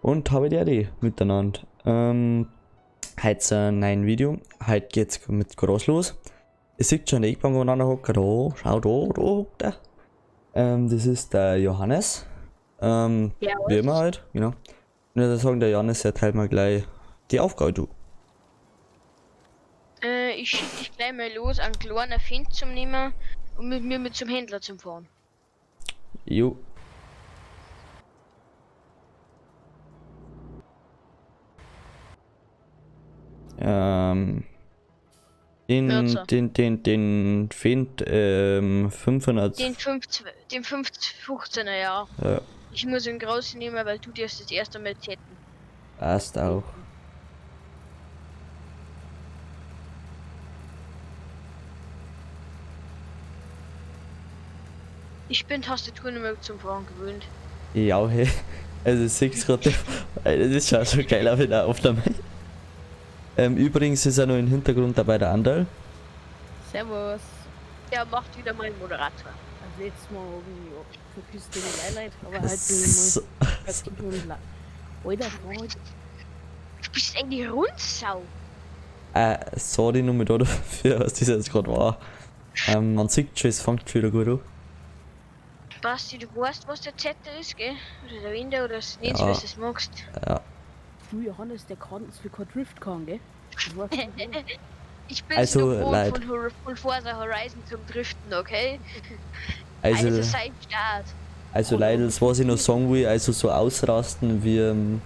Und habe die miteinander. Heute ist ein neues Video. Heute geht's mit groß los. Ihr seht schon, ich bin aneinander hocken. Da, schau da hockt er. Das ist der Johannes. Ja, Wie immer halt, genau. Und ich würde sagen, der Johannes erteilt mir gleich die Aufgabe, du. Ich schicke dich gleich mal los, einen kleinen Find zum nehmen und mit mir mit zum Händler zum fahren. Jo. Den Mürzer. den Find 500. Den 15er, ja. Ja, Ich muss ihn groß nehmen, weil du dir das erste Mal hätten. passt auch. Ich bin Tastatur nicht mehr zum Fahren gewöhnt. Ja, hey. Also siehst gerade, das ist schon so geil auf der Aufnahme. Übrigens ist er noch im Hintergrund dabei der Andal. Servus. Der macht wieder mal einen Moderator. Also letztes Mal irgendwie verpisst die Leute, aber halt So, mal. Alter, Freund. Du bist eigentlich Rundsau. sorry nochmal dafür, was das jetzt gerade war. Man sieht schon, es fängt schon wieder gut an. Basti, du weißt, was der Zettel ist, gell? Oder der Winter oder das nicht, Ja. was du es magst. Ja, Du Johannes, der kann es wie kein Drift kann, gell? Du weißt nicht, wo. Ich bin Also, so leid. von Forza Horizon zum Driften, okay? also sein Start. leider, das was ich noch sagen will, also so ausrasten wie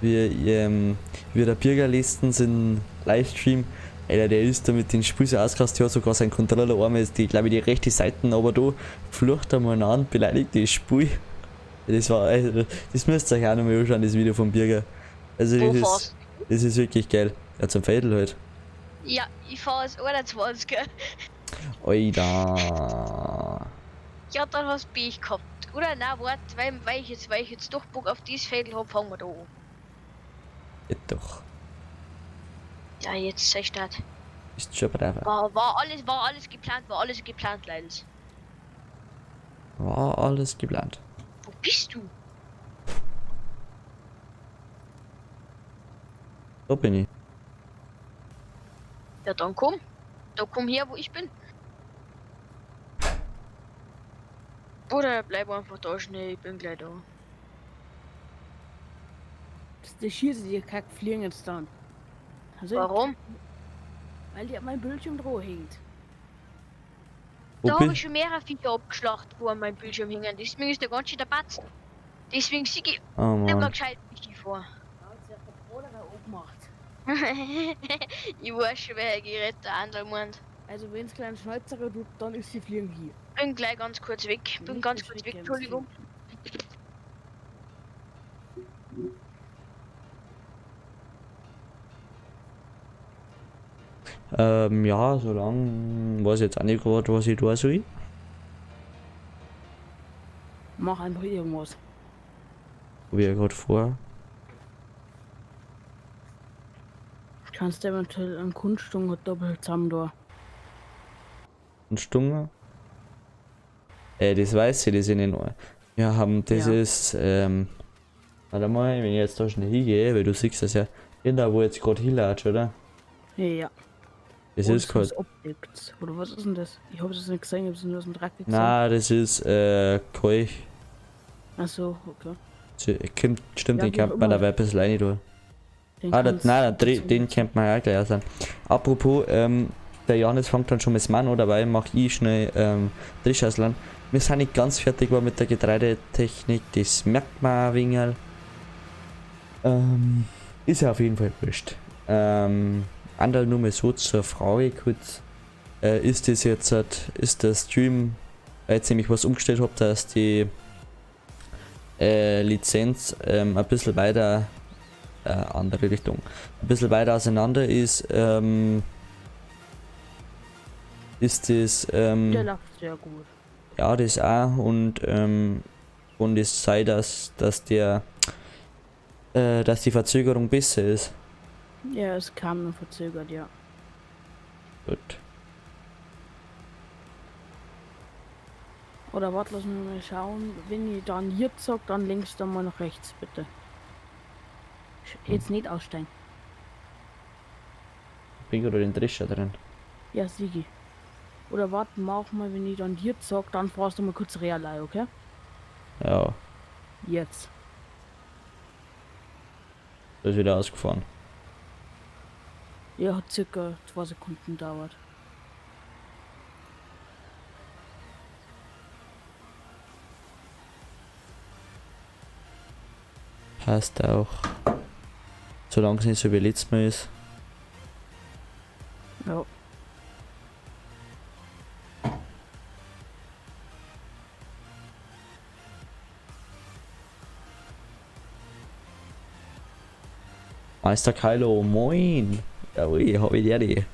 der Bürger letztens im Livestream. Alter, der ist da mit den Spiel so ausgerastet, der hat sogar sein Controller einmal ist die, glaube ich, die rechte Seite, aber da flucht er mal an, beleidigt das Spiel. Das war, also, das müsst ihr euch auch nochmal anschauen, das Video vom Bürger. Also das ist wirklich geil. Ja, zum Fädel halt. Ja, ich fahre als 21er. Alter. Ja, dann hast du Pech gehabt. Oder na, warte, weil ich jetzt doch Bock auf dieses Fädel hab, fangen wir da an. Ja, doch. Ja, jetzt sei Start. Ist schon brav. War alles geplant, leider. War alles geplant. Wo bist du? Da bin ich. Ja, dann komm. Da komm her, wo ich bin. Oder bleib einfach da schnell, ich bin gleich da. Der schießt die Kack fliegen jetzt dann. Also, Warum? weil die an meinem Bildschirm drauf hängt. Wo Da habe bin ich schon mehrere Viecher abgeschlachtet, wo an meinem Bildschirm hängen. Deswegen ist der ganz schön der Batzen. Deswegen sieh ich Oh nicht mehr Mann. gescheit wie vor. Da hat sich der Bruder da oben gemacht. Ich weiß schon, wer gerät der andere meint. Also wenn es kleinen Schnäuzer tut, dann ist sie fliegen hier. Bin gleich ganz kurz weg. Bin Nicht ganz das kurz weg, Weekend Entschuldigung. Ja, so lang weiß ich jetzt auch nicht gerade, was ich da soll. Mach einfach irgendwas. Hab ich ja gerade vor. Kannst du eventuell einen Kunststück doppelt zusammen da. Ein Stunger. Das weiß ich, das ist nicht neu. Wir haben dieses, warte mal, wenn ich jetzt da schnell hingehe, weil du siehst das ja, da wo jetzt gerade hinlatscht, oder? Ja. Das Oder ist kein. Objekt. Oder was ist denn das? Ich habe das nicht gesehen, ich habe es nur aus dem Dreck gesehen. Nein, das ist, Keuch. Achso, okay. Stimmt, Ja, den wie kennt auch man immer. dabei ein bisschen alleine da. Den Ah, kannst- den kennt man ja gleich sein. Apropos, der Janis fängt dann schon mit dem Mann an, dabei mach ich schnell Drischauslern. Wir sind nicht ganz fertig war mit der Getreidetechnik, das merkt man ein wenig. Ist ja auf jeden Fall wurscht. Anderl nur mal so zur Frage kurz. Ist das jetzt ist der Stream, weil jetzt nämlich was umgestellt habe, dass die Lizenz ein bisschen weiter andere Richtung. Ein bisschen weiter auseinander ist, ist das, Der läuft sehr gut. ja, das auch und es sei, dass die Verzögerung besser ist. Ja, es kam nur verzögert, ja. Gut. Oder warte, lass mich mal schauen. Wenn ich dann jetzt sag, dann links dann mal nach rechts, bitte. Jetzt nicht aussteigen. Bring oder den Drescher drin. Ja, Sigi. Oder warte, mach mal, wenn ich dann jetzt sag, dann fahrst du mal kurz Realei, okay? Ja, Jetzt. da ist wieder ausgefahren. Ja, hat circa 2 Sekunden gedauert. Passt auch. Solange es nicht so wie letztes Mal ist. Ja. Meister Kylo, moin! Ja, ui, hab ich die.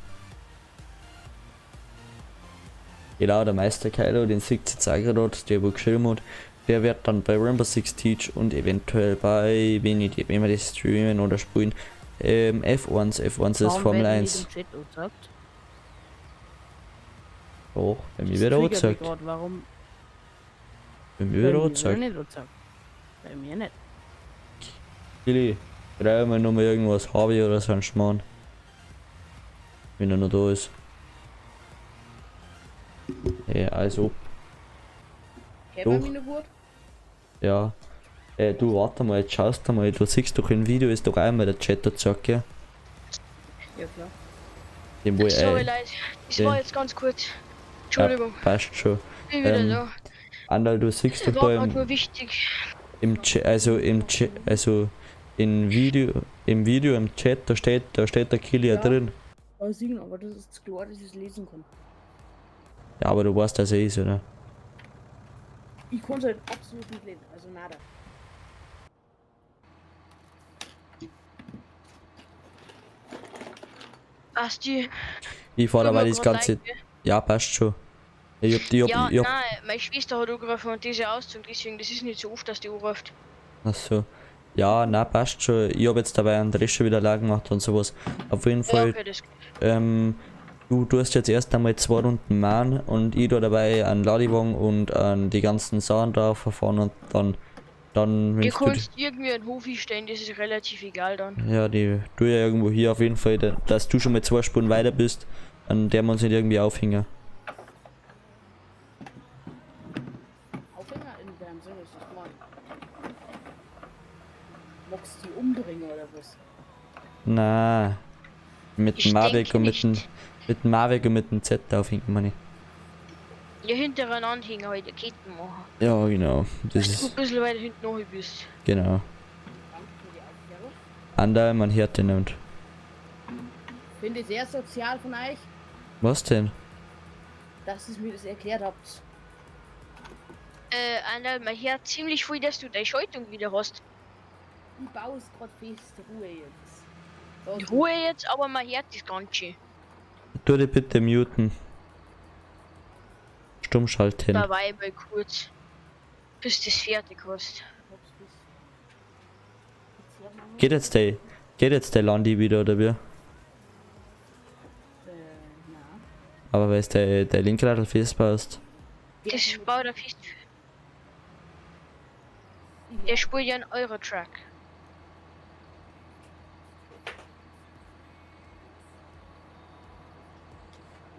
Genau, der Meister Kylo, den sieht jetzt auch gerade, der wo geschrieben hat, der wird dann bei Rainbow Six Siege und eventuell bei, wenn wir das streamen oder spielen, F1 ist Warum Formel werden 1. nicht im Chat gesagt? Doch, bei mir Das wird auch triggert mich gesagt. grad, warum? Bei mir Bei wird mir auch wird gesagt. nicht gesagt. Bei mir nicht. Billy, schreib mal nochmal irgendwas, Harvey oder so ein Schmarrn. Wenn er noch da ist. Ja, also, Kennen wir Doch. mich noch gut? ja. Du, warte mal, jetzt schaust du mal, du siehst doch im Video, ist doch einmal der Chat dazu, gell? Ja, klar. Den wo Sorry, Leute. Das den- war jetzt ganz kurz. Entschuldigung. passt schon. Bin wieder ähm, da. Andal, du siehst doch Das war da gerade nur wichtig. im Chat, also im Video im Chat, da steht der Kill ja Ja. drin. Aber das ist klar, dass ich es lesen kann. Ja, aber du weißt, dass er ist, oder? Ich konnte halt absolut nicht lesen, also nada. Asti. Ich fahr tut dabei mir das grad ganze. leid, gell? Ja, passt schon. Ja, Ich hab, nein, meine Schwester hat angerufen und diese Auszug, deswegen, das ist nicht so oft, dass die anruft. achso. Ja, na passt schon. Ich hab jetzt dabei einen Drescher wieder leer gemacht und sowas. Auf jeden Ja, Fall, okay, das geht. du tust jetzt erst einmal 2 Runden machen und ich da dabei einen Ladewagen und die ganzen Sachen drauf verfahren und dann Ihr wenn's du könnt irgendwie einen Hof stellen, das ist relativ egal dann. ja, die du ja irgendwo hier auf jeden Fall, dass du schon mal 2 Spuren weiter bist, an der man sich nicht irgendwie aufhängen. Aufhänger in welchem Sinne ist das gemeint? Magst du die umdrehen oder was? Na, mit Ich dem Mavic denke und nicht. mit dem Mavic und mit dem Z aufhängen, meine. Ja, hinterher anhängen halt eine Ketten machen. Ja, genau. Das Dass du ein ist bisschen weiter hinten noch bist. genau. Danke für die Aufklärung. Anderl, man hört den nicht. Finde ich sehr sozial von euch, Was denn? dass ihr mir das erklärt habt. Anna, man hört ziemlich viel, dass du deine Schaltung wieder hast. Ich baue es gerade fest, Ruhe jetzt. So, Ruhe jetzt, aber man hört das Ganze. Tu dich bitte muten. Stumm schalten. Da war ich mal kurz. Bis du das fertig hast. Geht jetzt der Landi wieder, oder wie? na. Aber weil es der Linkradl festpasst. Das baut er fest. Der spielt ja einen Euro-Track.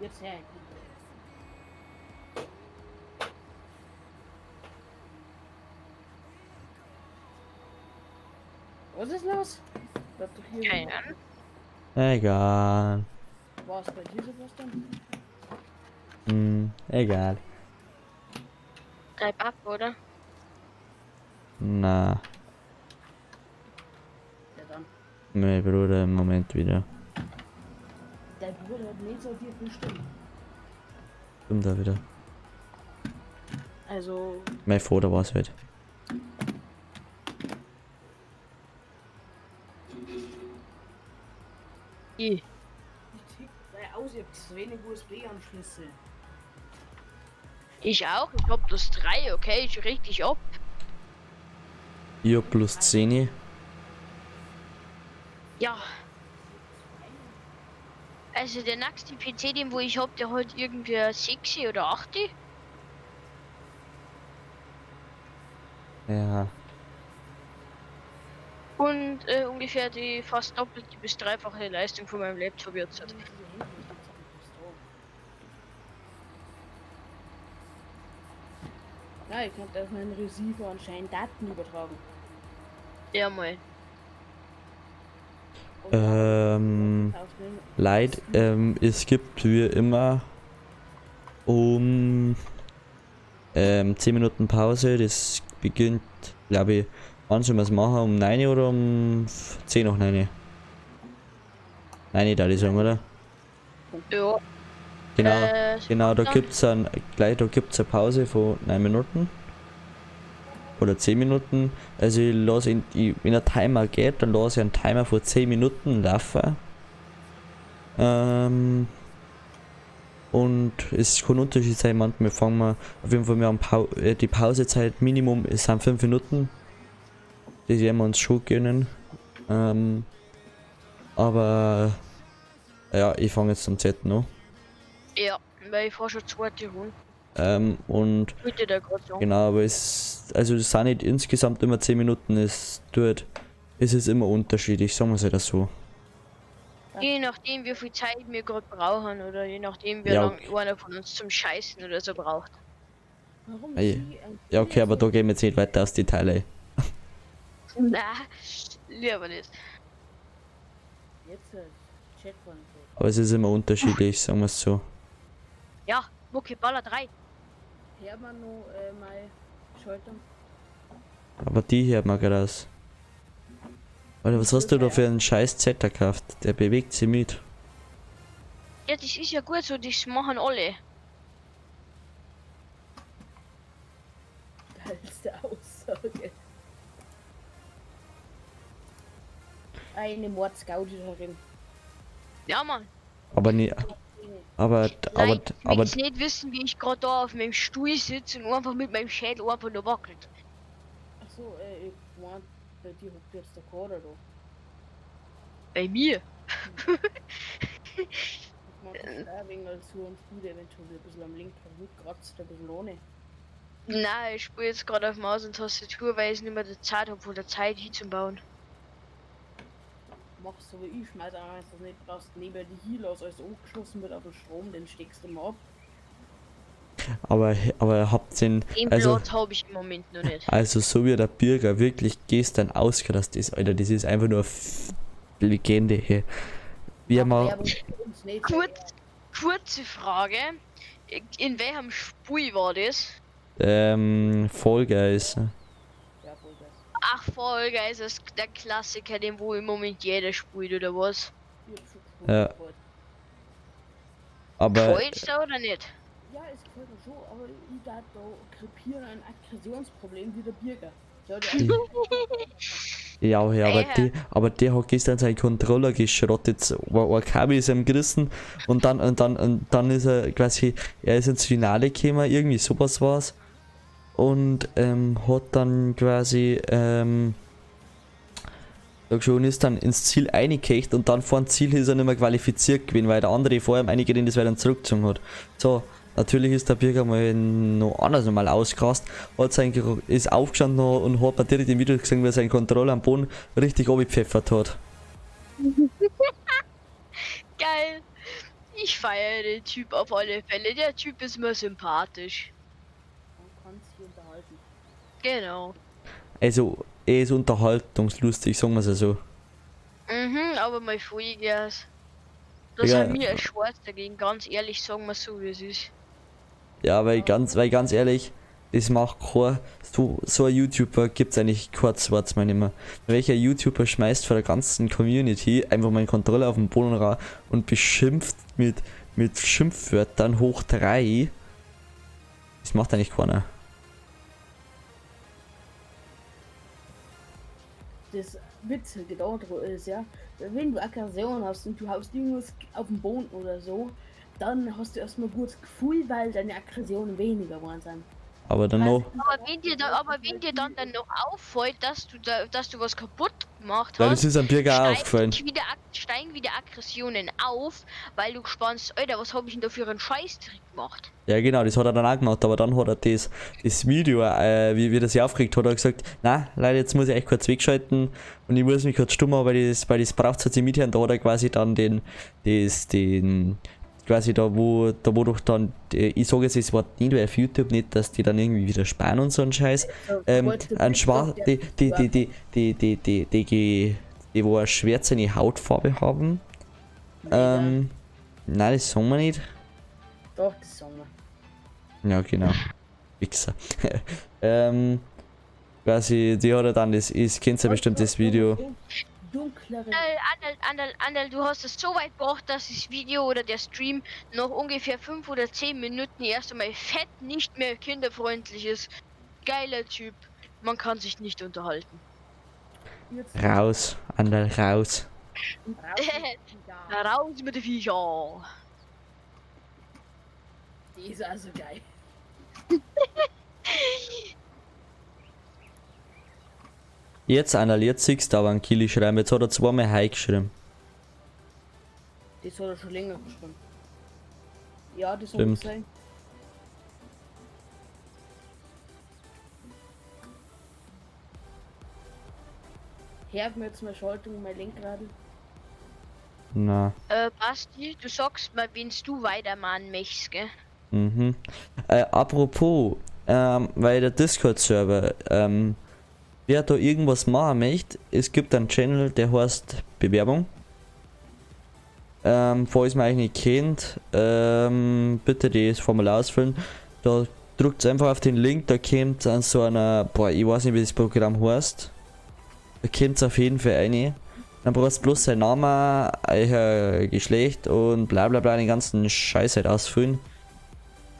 Jetzt her. Was ist los? Bleib doch hier. Keine Ahnung. Egal. War es bei dir sowas dann? Egal. Treib ab, oder? Na, Ja dann. mein Bruder im Moment wieder. Dein Bruder hat nicht so viel bestimmt. Stimmt da wieder. Also, Mein Vater war es halt. Ich. ich tick bei aus, ihr habt so wenig USB-Anschlüsse. Ich auch. Ich hab das 3, okay? Ich richtig ab. Ich hab plus 10. Ja. Also der nächste PC, den wo ich hab, der hat irgendwie 6 oder 8. Ja. Und ungefähr die fast doppelte bis dreifache Leistung von meinem Laptop jetzt hat. Ja, ich kann auf meinen Receiver anscheinend Daten übertragen. Ja, mal. Und auf den Leid, es gibt wie immer um 10 Minuten Pause. Das beginnt, glaube ich, wann sollen wir es machen? Um 9 oder um 10 nach 9? 9 da ich sagen, oder? Ja. Genau, genau, da dann- gibt's eine Pause von 9 Minuten. Oder 10 Minuten. Also ich lasse wenn der Timer geht, dann lasse ich einen Timer von 10 Minuten laufen. Und es kann Unterschied sein, manchmal fangen wir, auf jeden Fall, wir haben die Pausezeit Minimum sind 5 Minuten. Das werden wir uns schon gönnen. Aber ja, ich fange jetzt zum Z an. Ja, weil ich fahr schon zweite Runde. Und Bitte der gerade sagen. genau, aber es sind nicht insgesamt immer 10 Minuten, es ist immer unterschiedlich, sagen wir es halt so. Je nachdem, wie viel Zeit wir gerade brauchen oder je nachdem, wie Ja, lange einer von uns zum Scheißen oder so braucht. Warum Ey, sie ein Ja, okay, aber da gehen wir jetzt nicht weiter aus Detail. Na, lieber nicht. Jetzt Chat von Aber es ist immer unterschiedlich, sagen wir es so. Ja, Mucki Baller 3. Hermann noch mal schalten. Aber die hört man gerade aus. Alter, was hast du da für einen scheiß Zetter gekauft? Der bewegt sich mit. Ja, das ist ja gut so, das machen alle. Geilste Aussage. Eine Mordsgaudierin. Ja, Mann. Aber nie. Aber, Leute, aber, will's nicht wissen, wie ich gerade da auf meinem Stuhl sitze und einfach mit meinem Schädel einfach nur wackelt. Achso, ich meinte, bei dir hockt jetzt der Kader da. Bei mir. Ich meinte, das ist ein wenig als so und Spiel eventuell ein bisschen am linken Rück, ein bisschen ohne. Nein, ich spiele jetzt gerade auf Maus und Tastatur, weil ich nicht mehr die Zeit habe, von der Zeit hinzubauen. Machst so wie ich, schmeiß einmal, wenn du das nicht brauchst, neben die Heal aus, als angeschlossen wird auf den Strom, den steckst du mal ab. aber habt den. Den Also, Platz habe ich im Moment noch nicht. also so wie der Bürger wirklich gestern ausgerastet ist, Alter, das ist einfach nur Legende hier. Wir mal. Werbung für uns nicht. Kurze Frage. In welchem Spiel war das? Fall Guys. Ja, voll geil. Ach, Fall Guys ist der Klassiker, den wo im Moment jeder spielt, oder was? Ich hab schon gespielt, Ja. gefällt. Aber Gefällt's da oder nicht? Ja, es gefällt mir schon, aber ich da krepieren ein Aggressionsproblem wie der Bürger. Ja, aber der hat gestern seinen Controller geschrottet. Ein Kabel ist ihm gerissen und dann ist er quasi, er ist ins Finale gekommen, irgendwie sowas war's. Und hat dann quasi schon ist dann ins Ziel eingekriegt und dann vor dem Ziel ist er nicht mehr qualifiziert gewesen, weil der andere vor ihm einige das weiter zurückgezogen hat. So, natürlich ist der Bürger mal noch anders normal ausgerast, ist aufgestanden und hat bei direkt im Video gesehen, wie er seinen Controller am Boden richtig abgepfeffert hat. Geil. Ich feiere den Typ auf alle Fälle. Der Typ ist mir sympathisch. man kann sich unterhalten. Genau. Also, er ist unterhaltungslustig, sagen wir es so. Aber mein Vollgas. Das Ja. hat mir ein Schwarz dagegen, ganz ehrlich, sagen wir so, wie es ist. Ja, weil ganz ehrlich, das macht kein, so ein YouTuber gibt's eigentlich kein zweites Mal nicht mehr. Welcher YouTuber schmeißt vor der ganzen Community einfach meinen Controller auf den Boden raus und beschimpft mit Schimpfwörtern hoch 3? Das macht eigentlich keiner. Das Witzige dort ist ja, wenn du Aggression hast und du haust irgendwas auf den Boden oder so, dann hast du erstmal ein gutes Gefühl, weil deine Aggressionen weniger geworden sind. Aber dann noch, Aber wenn dir dann noch auffällt, dass du was kaputt gemacht Weil hast, das ist am Bürger auch aufgefallen. steigen wieder Aggressionen auf, weil du spannst, Alter, was habe ich denn da für einen Scheißtrick gemacht? Ja genau, das hat er dann auch gemacht, aber dann hat er das Video, wie das sich aufgeregt hat, er gesagt, na Leute, jetzt muss ich echt kurz wegschalten und ich muss mich kurz stumm machen, weil das braucht es jetzt nicht mithören, da hat er quasi dann quasi da wo doch dann, ich sage jetzt das Wort nicht, weil auf YouTube nicht, dass die dann irgendwie wieder sparen und so einen Scheiß, ein schwarz, die wo eine schwärzere Hautfarbe haben, nein, das sagen wir nicht. Doch, das sagen wir. Ja, genau. Wichser. Quasi, die hat er dann, kennt ihr bestimmt das Video. Dunklere. Andal, du hast es so weit gebracht, dass das Video oder der Stream noch ungefähr 5 oder 10 Minuten erst einmal fett nicht mehr kinderfreundlich ist. Geiler Typ. Man kann sich nicht unterhalten. Raus, Andal, raus. Raus mit den Viecher. Die ist also geil. Jetzt, Andal, jetzt siehst du aber einen Kili schreiben. Jetzt hat er zweimal Hi geschrieben. Das hat er schon länger geschrieben. Ja, das Stimmt. soll sein. Hört mir jetzt mal Schaltung, mein Lenkrad. Na. Basti, du sagst mal, wen du weitermachen möchtest, gell? Mhm. Apropos, weil der Discord-Server, wer da irgendwas machen möchte, es gibt einen Channel, der heißt Bewerbung. Falls man euch nicht kennt, bitte das Formular ausfüllen. Da drückt einfach auf den Link, da kommt an so einer, boah, ich weiß nicht wie das Programm heißt. Da kommt auf jeden Fall rein. Dann brauchst du bloß seinen Namen, euer Geschlecht und bla bla bla, den ganzen Scheiß halt ausfüllen.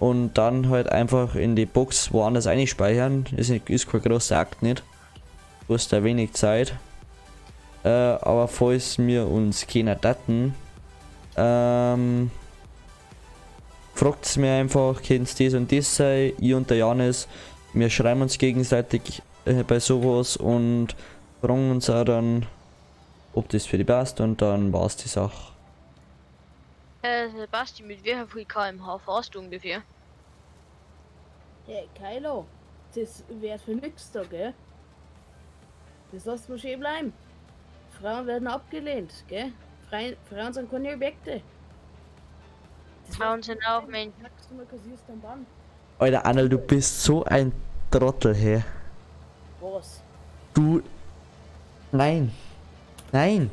Und dann halt einfach in die Box woanders einspeichern. Ist kein großer Akt nicht. Kostet da wenig Zeit. Aber falls wir uns keiner daten, fragt mir einfach, kennst das und das sei, ich und der Janis, wir schreiben uns gegenseitig bei sowas und fragen uns auch dann, ob das für die passt und dann war's die Sache. Basti, mit wie viel kmh fährst du ungefähr? Hey, Kylo, das wäre für nix da, gell? Das lässt mal schön bleiben. Frauen werden abgelehnt, gell? Frauen sind keine Objekte. Frauen sind auch Menschen. Sagst du mal, kassierst dann Bann. Alter, Annel, du bist so ein Trottel, hey. Was? Du. Nein. Nein.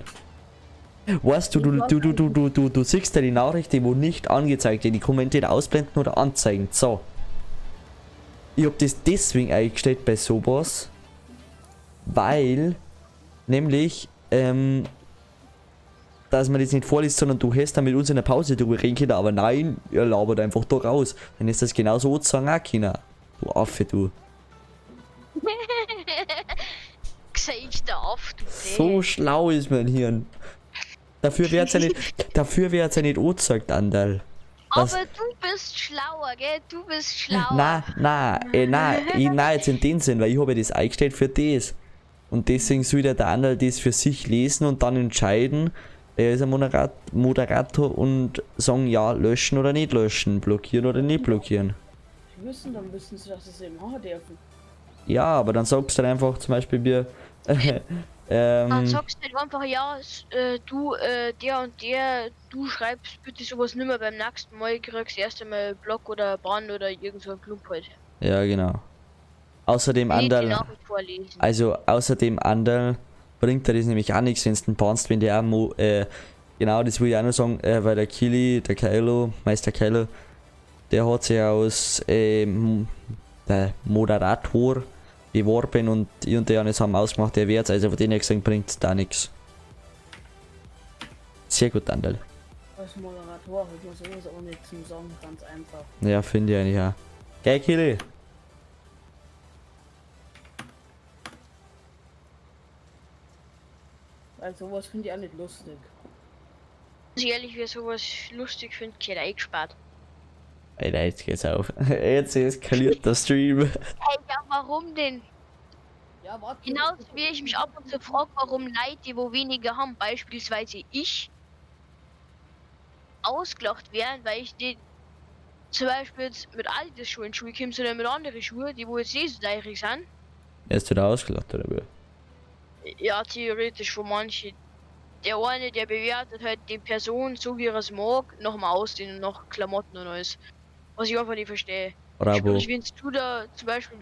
Weißt du, du siehst ja die Nachrichten, wo nicht angezeigt werden, die können wir entweder ausblenden oder anzeigen. So. Ich hab das deswegen eingestellt bei sowas, weil, nämlich, dass man das nicht vorliest, sondern du hast dann mit uns in der Pause drüber reden können, aber nein, ihr labert einfach da raus. Dann ist das genauso zu sagen auch können. Du Affe, du. Gesicht der auf, du So schlau ist mein Hirn. Dafür wird's ja nicht angezeigt, Andal. Aber du bist schlauer, gell? Du bist schlauer. Nein, jetzt in dem Sinn, weil ich habe das eingestellt für das. Und deswegen soll der Andal das für sich lesen und dann entscheiden, er ist ein Moderator und sagen, ja, löschen oder nicht löschen, blockieren oder nicht blockieren. Dann wissen sie, dass sie es eben machen dürfen. Ja, aber dann sagst du dann einfach zum Beispiel, wir, Dann sagst du halt einfach, ja, du, der und der, du schreibst bitte sowas nimmer beim nächsten Mal, kriegst erst einmal Block oder Bann oder irgend so ein Klump halt. ja, genau. Außerdem Nicht die Andal, Nachricht vorlesen. also außerdem Andal bringt dir das nämlich auch nichts, wenn du den bannst, wenn der auch, genau, das will ich auch noch sagen, weil der Kylo, Meister Kylo, der hat sich aus, der Moderator beworben und ich und der Janis haben ausgemacht, der wird's, also von denen her gesagt bringt da nichts. Sehr gut, Andal. Als Moderator hat man sowas auch nicht zum Sagen, ganz einfach. Ja, finde ich eigentlich auch. Geil, Kili. Weil sowas finde ich auch nicht lustig. Ganz ehrlich, wer sowas lustig findet, geht eingespart. Alter, jetzt geht's auf. Jetzt eskaliert der Stream. Hey, ja, warum denn? Ja, warte. Genauso wie ich mich ab und zu frage, warum Leute, die wo weniger haben, beispielsweise ich, ausgelacht werden, weil ich die zum Beispiel jetzt mit Adidas Schuhe in die Schule komme, sondern mit anderen Schuhe, die wo jetzt nicht so teuer sind. Hast du da ausgelacht oder wie? Ja, theoretisch von manchen. Der eine, der bewertet halt die Person so wie er es mag, nach dem Aussehen und nach Klamotten und alles. Was ich einfach nicht verstehe. Bravo. Sprich, wenn du da zum Beispiel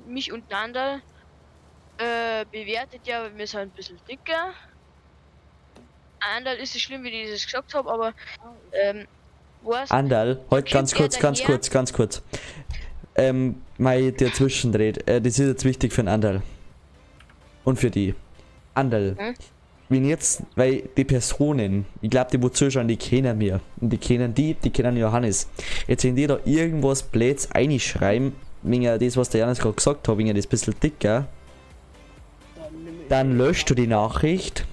mich untereinander bewertet, ja, wir sind ein bisschen dicker. Anderl ist es schlimm, wie ich das gesagt habe, aber was? Andal, heute ganz kurz, ganz kurz. Mal der Zwischendreht. Das ist jetzt wichtig für den Andal. Und für die. Andal. Wenn jetzt, weil die Personen, ich glaube, die wo zuschauen, die kennen mir. Und die kennen Johannes. Jetzt, wenn die da irgendwas Blöds einschreiben, wegen das, was der Johannes gerade gesagt hat, wegen das bisschen dicker, dann löscht du die Nachricht.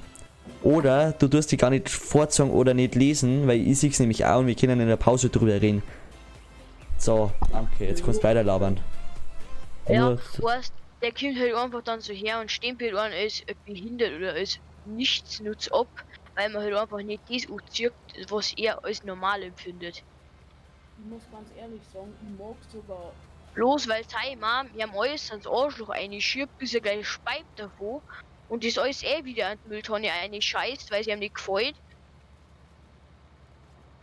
Oder du tust die gar nicht vorzeigen oder nicht lesen, weil ich sehe es nämlich auch und wir können in der Pause drüber reden. So, danke, jetzt kannst du weiter labern. Ja, Nur- weißt, der kommt halt einfach dann so her und stempelt einen als behindert oder als nichtsnutz ab, weil man halt einfach nicht das anzieht, was er als normal empfindet. Ich muss ganz ehrlich sagen, ich mag sogar. Bloß weil seine Mom ihrem alles ans Arschloch einschiebt, bis er gleich speibt davon und das alles wieder an die Mülltonne scheißt, weil sie ihm nicht gefällt.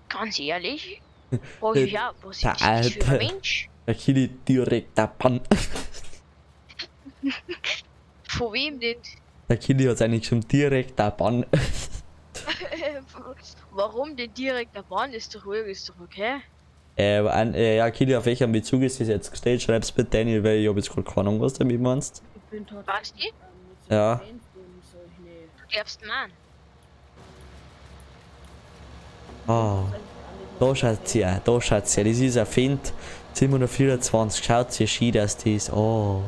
Ganz ehrlich, frag ich ja, was ist Der das für ein Alter. Mensch? Der Kili direkt der Bann. Von wem denn? Der Kili hat eigentlich schon direkt der Bann. Warum denn direkt der Bahn? Ist doch ruhig, ist doch okay. Ja, Kili, auf welchem Bezug ist das jetzt gestellt? Schreib's bitte Daniel, weil ich hab jetzt gerade keine Ahnung, was du damit meinst. Ich bin total. Was die? Mit so Ja. Fan von solchen. Du darfst Mann. Ah, da schaut sie ja, da schaut sie ja. Das ist ein Find 724. Schaut sie, schön, dass das ist. Oh.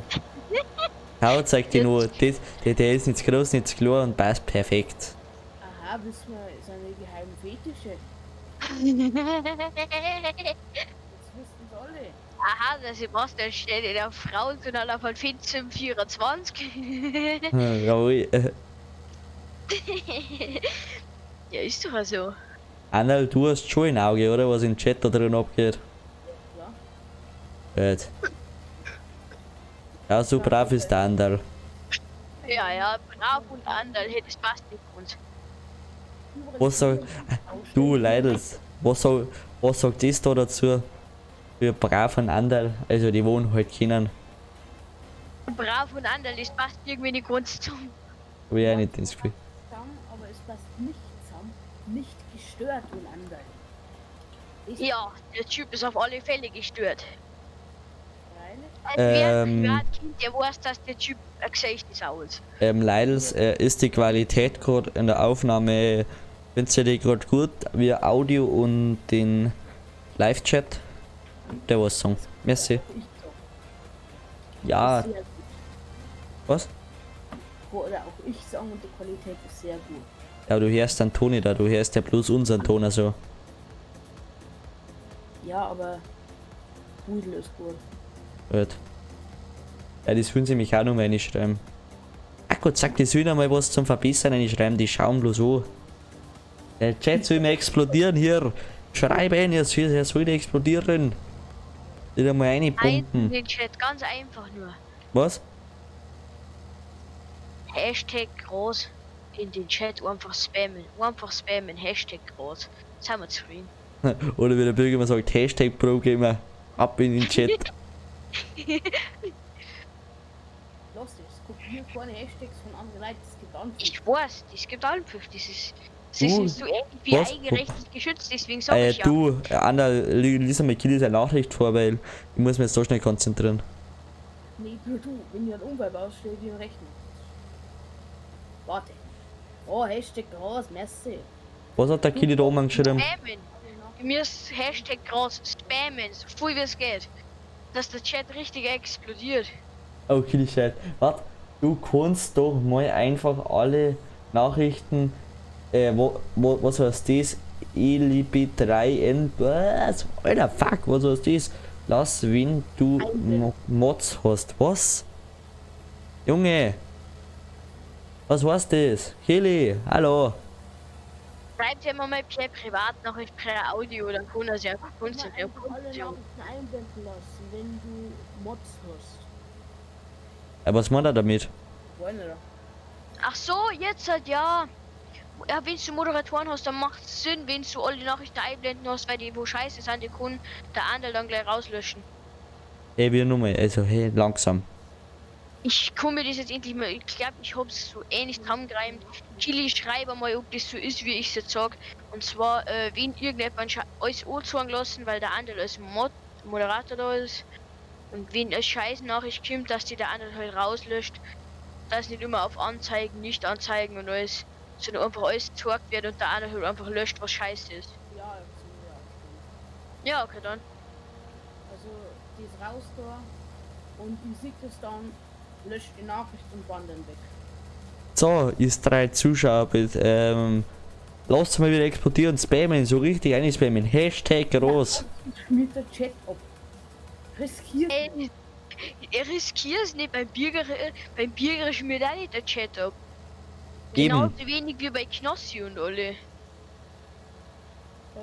Schaut, sagt die nur, der ist nicht zu groß, nicht zu klein und passt perfekt. Aha, wissen wir seine geheimen Fetische. Jetzt wissen es alle. Aha, der Sebastian steht in der Frauenjournal von 1424. Jawohl. Ja, ist doch so. Annal, du hast schon ein Auge, oder? Was im Chat da drin abgeht. Ja. Gut. Ja, so brav ist der Andal. Ja, ja, brav und Andal hätte es passt nicht uns. Was soll. Du Leidels, was sagt das da dazu? Für brav und Andal, also die wohnen halt kennen. Brav und Andal, das passt irgendwie nicht ganz zusammen. Hab ich auch nicht das Gefühl. Zusammen, aber es passt nicht zusammen. Nicht gestört und anderen. Ja, der Typ ist auf alle Fälle gestört. Freilich. Als wäre ein Ähm. Privatkind, der weiß, dass der Typ ein Gesicht ist aus. Leidels, ist die Qualität gerade in der Aufnahme, findest du die gerade gut? Wie Audio und den Live-Chat? Der was sagen. Merci. Ich so. Ja, Sehr gut. was? Oder auch ich sagen, und die Qualität ist sehr gut. Ja, du hörst den Ton nicht, da, du hörst ja bloß unseren Ton, also. Ja, aber Pudel ist gut. Gut. Ja, das würden sie mich auch noch mal reinschreiben. Ach Gott, sag, die sollen einmal was zum Verbessern reinschreiben, die schauen bloß an. Der Chat soll mal explodieren hier. Schreiben, er soll explodieren. Wieder mal Eins in reinpumpen. den Chat, ganz einfach nur. Was? Hashtag groß in den Chat einfach spammen. Einfach spammen, Hashtag groß. Sind wir zufrieden. Oder wie der Bürger immer sagt, Hashtag Pro-Gamer. Ab in den Chat. Lass es, kopier keine Hashtags von anderen Leuten, es gibt andere. Ich weiß, es gibt einfach das ist so ähnlich wie was? eigenrechtlich geschützt, deswegen sag ich ja. Du, Anna, lies einmal Kili seine Nachricht vor, weil ich muss mich jetzt so schnell konzentrieren. Nee, du, wenn ihr einen Unfall baust, stell dir rechnen. Warte. Oh, Hashtag groß, merci. Was hat der Kili da oben geschrieben? Spammen. Wir müssen Hashtag groß spammen, so viel wie es geht. Dass der Chat richtig explodiert. Oh, Kili Chat. Warte, du kannst doch mal einfach alle Nachrichten, was heißt das? ELB3N, was? Alter, fuck, was heißt das? Lass, wenn du Mods hast. Was? Junge! Was heißt das? Kili, hallo! Schreibt ja mal per Privatnachricht, per Audio, dann kann er ja Alle konzentrieren. Nachrichten einblenden lassen, wenn du Mods hast. Was meint er damit? Wollen wir Ach so, jetzt halt ja. Ja, wenn du Moderatoren hast, dann macht es Sinn, wenn du alle Nachrichten einblenden hast, weil die wo scheiße sind, die können der andere dann gleich rauslöschen. Ey, wie nochmal, also hey, langsam. Ich kann mir das jetzt endlich mal, ich glaube, ich hab's so ähnlich zusammengereimt. Chili, schreibe mal, ob das so ist, wie ich es jetzt sag. Und zwar, wenn irgendjemand alles anzeigen lassen, weil der andere als Moderator da ist. Und wenn es scheiß Nachricht kommt, dass die der andere halt rauslöscht, dass nicht immer auf Anzeigen, nicht anzeigen und alles, sondern einfach alles gezeigt wird und der andere halt einfach löscht, was scheiße ist. Ja, ja. Ja, okay dann. Also, die ist raus da und ich sehe das dann, löscht die Nachricht und wandern weg. So, ist 3 Zuschauer lasst mal wieder explodieren, spammen, so richtig einspammen. Hashtag groß. Schmiert der Chat ab. Riskiert. Riskier's nicht beim Bürger schmiert auch nicht der Chat ab. Eben. Genauso wenig wie bei Knossi und alle.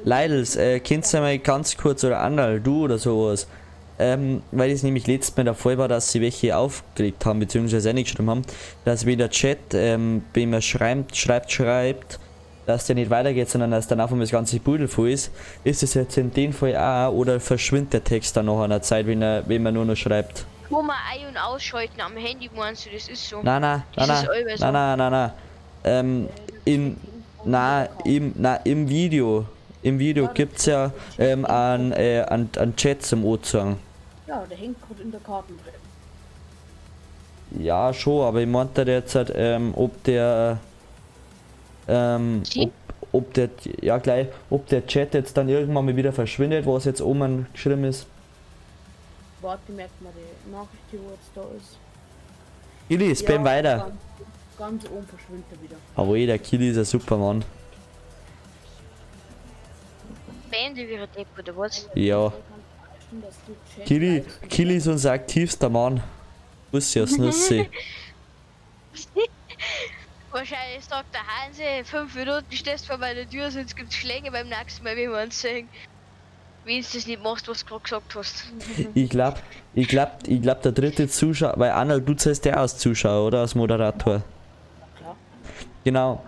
Leidels, kennst du mal ganz kurz oder Annal, du oder sowas? Weil es nämlich letztes Mal der Fall war, dass sie welche aufgelegt haben, beziehungsweise eingeschrieben haben, dass wenn der Chat, wenn man schreibt, dass der nicht weitergeht, sondern dass dann einfach mal das ganze Pudel voll ist es jetzt in dem Fall auch, oder verschwindet der Text dann nach einer Zeit, wenn man nur noch schreibt? Kann man ein- und ausschalten am Handy, meinst du, das ist so? Nein. Im Video. Im Video gibt's ja einen Chat zum Anzeigen. Ja, der hängt gerade in der Karten drin. Ja, schon, aber ich meinte jetzt halt, ob der Chat jetzt dann irgendwann mal wieder verschwindet, was jetzt oben geschrieben ist. Warte, merkt man die Nachricht, die wo jetzt da ist. Kili, spam weiter. Ganz oben verschwindet er wieder. Aber der Kili ist ein Supermann. Bände wie Depp oder was? Ja. Dass du Chat Kili ist unser aktivster Mann. Muss ja Nussi. Wahrscheinlich sagt der Hansi, 5 Minuten stehst vor meiner Tür, sonst gibt's Schläge beim nächsten Mal, wie wir uns sehen. Wenn du das nicht machst, was du gerade gesagt hast. Ich glaub, der dritte Zuschauer, weil Annal, du zählst ja als Zuschauer, oder? Als Moderator. Klar. Genau.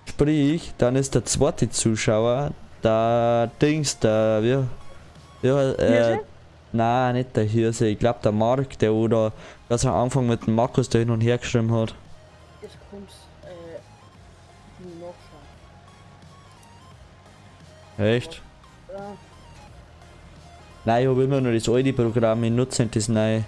Sprich, dann ist der zweite Zuschauer, der Dings, der, Hirse? nein, nicht der Hirse, ich glaube der Mark, der oder ganz am Anfang mit dem Markus da hin und her geschrieben hat. Das kommt nachschauen. Echt? Ja. Nein, ich habe immer nur das alte Programm, ich nutze nicht das neue.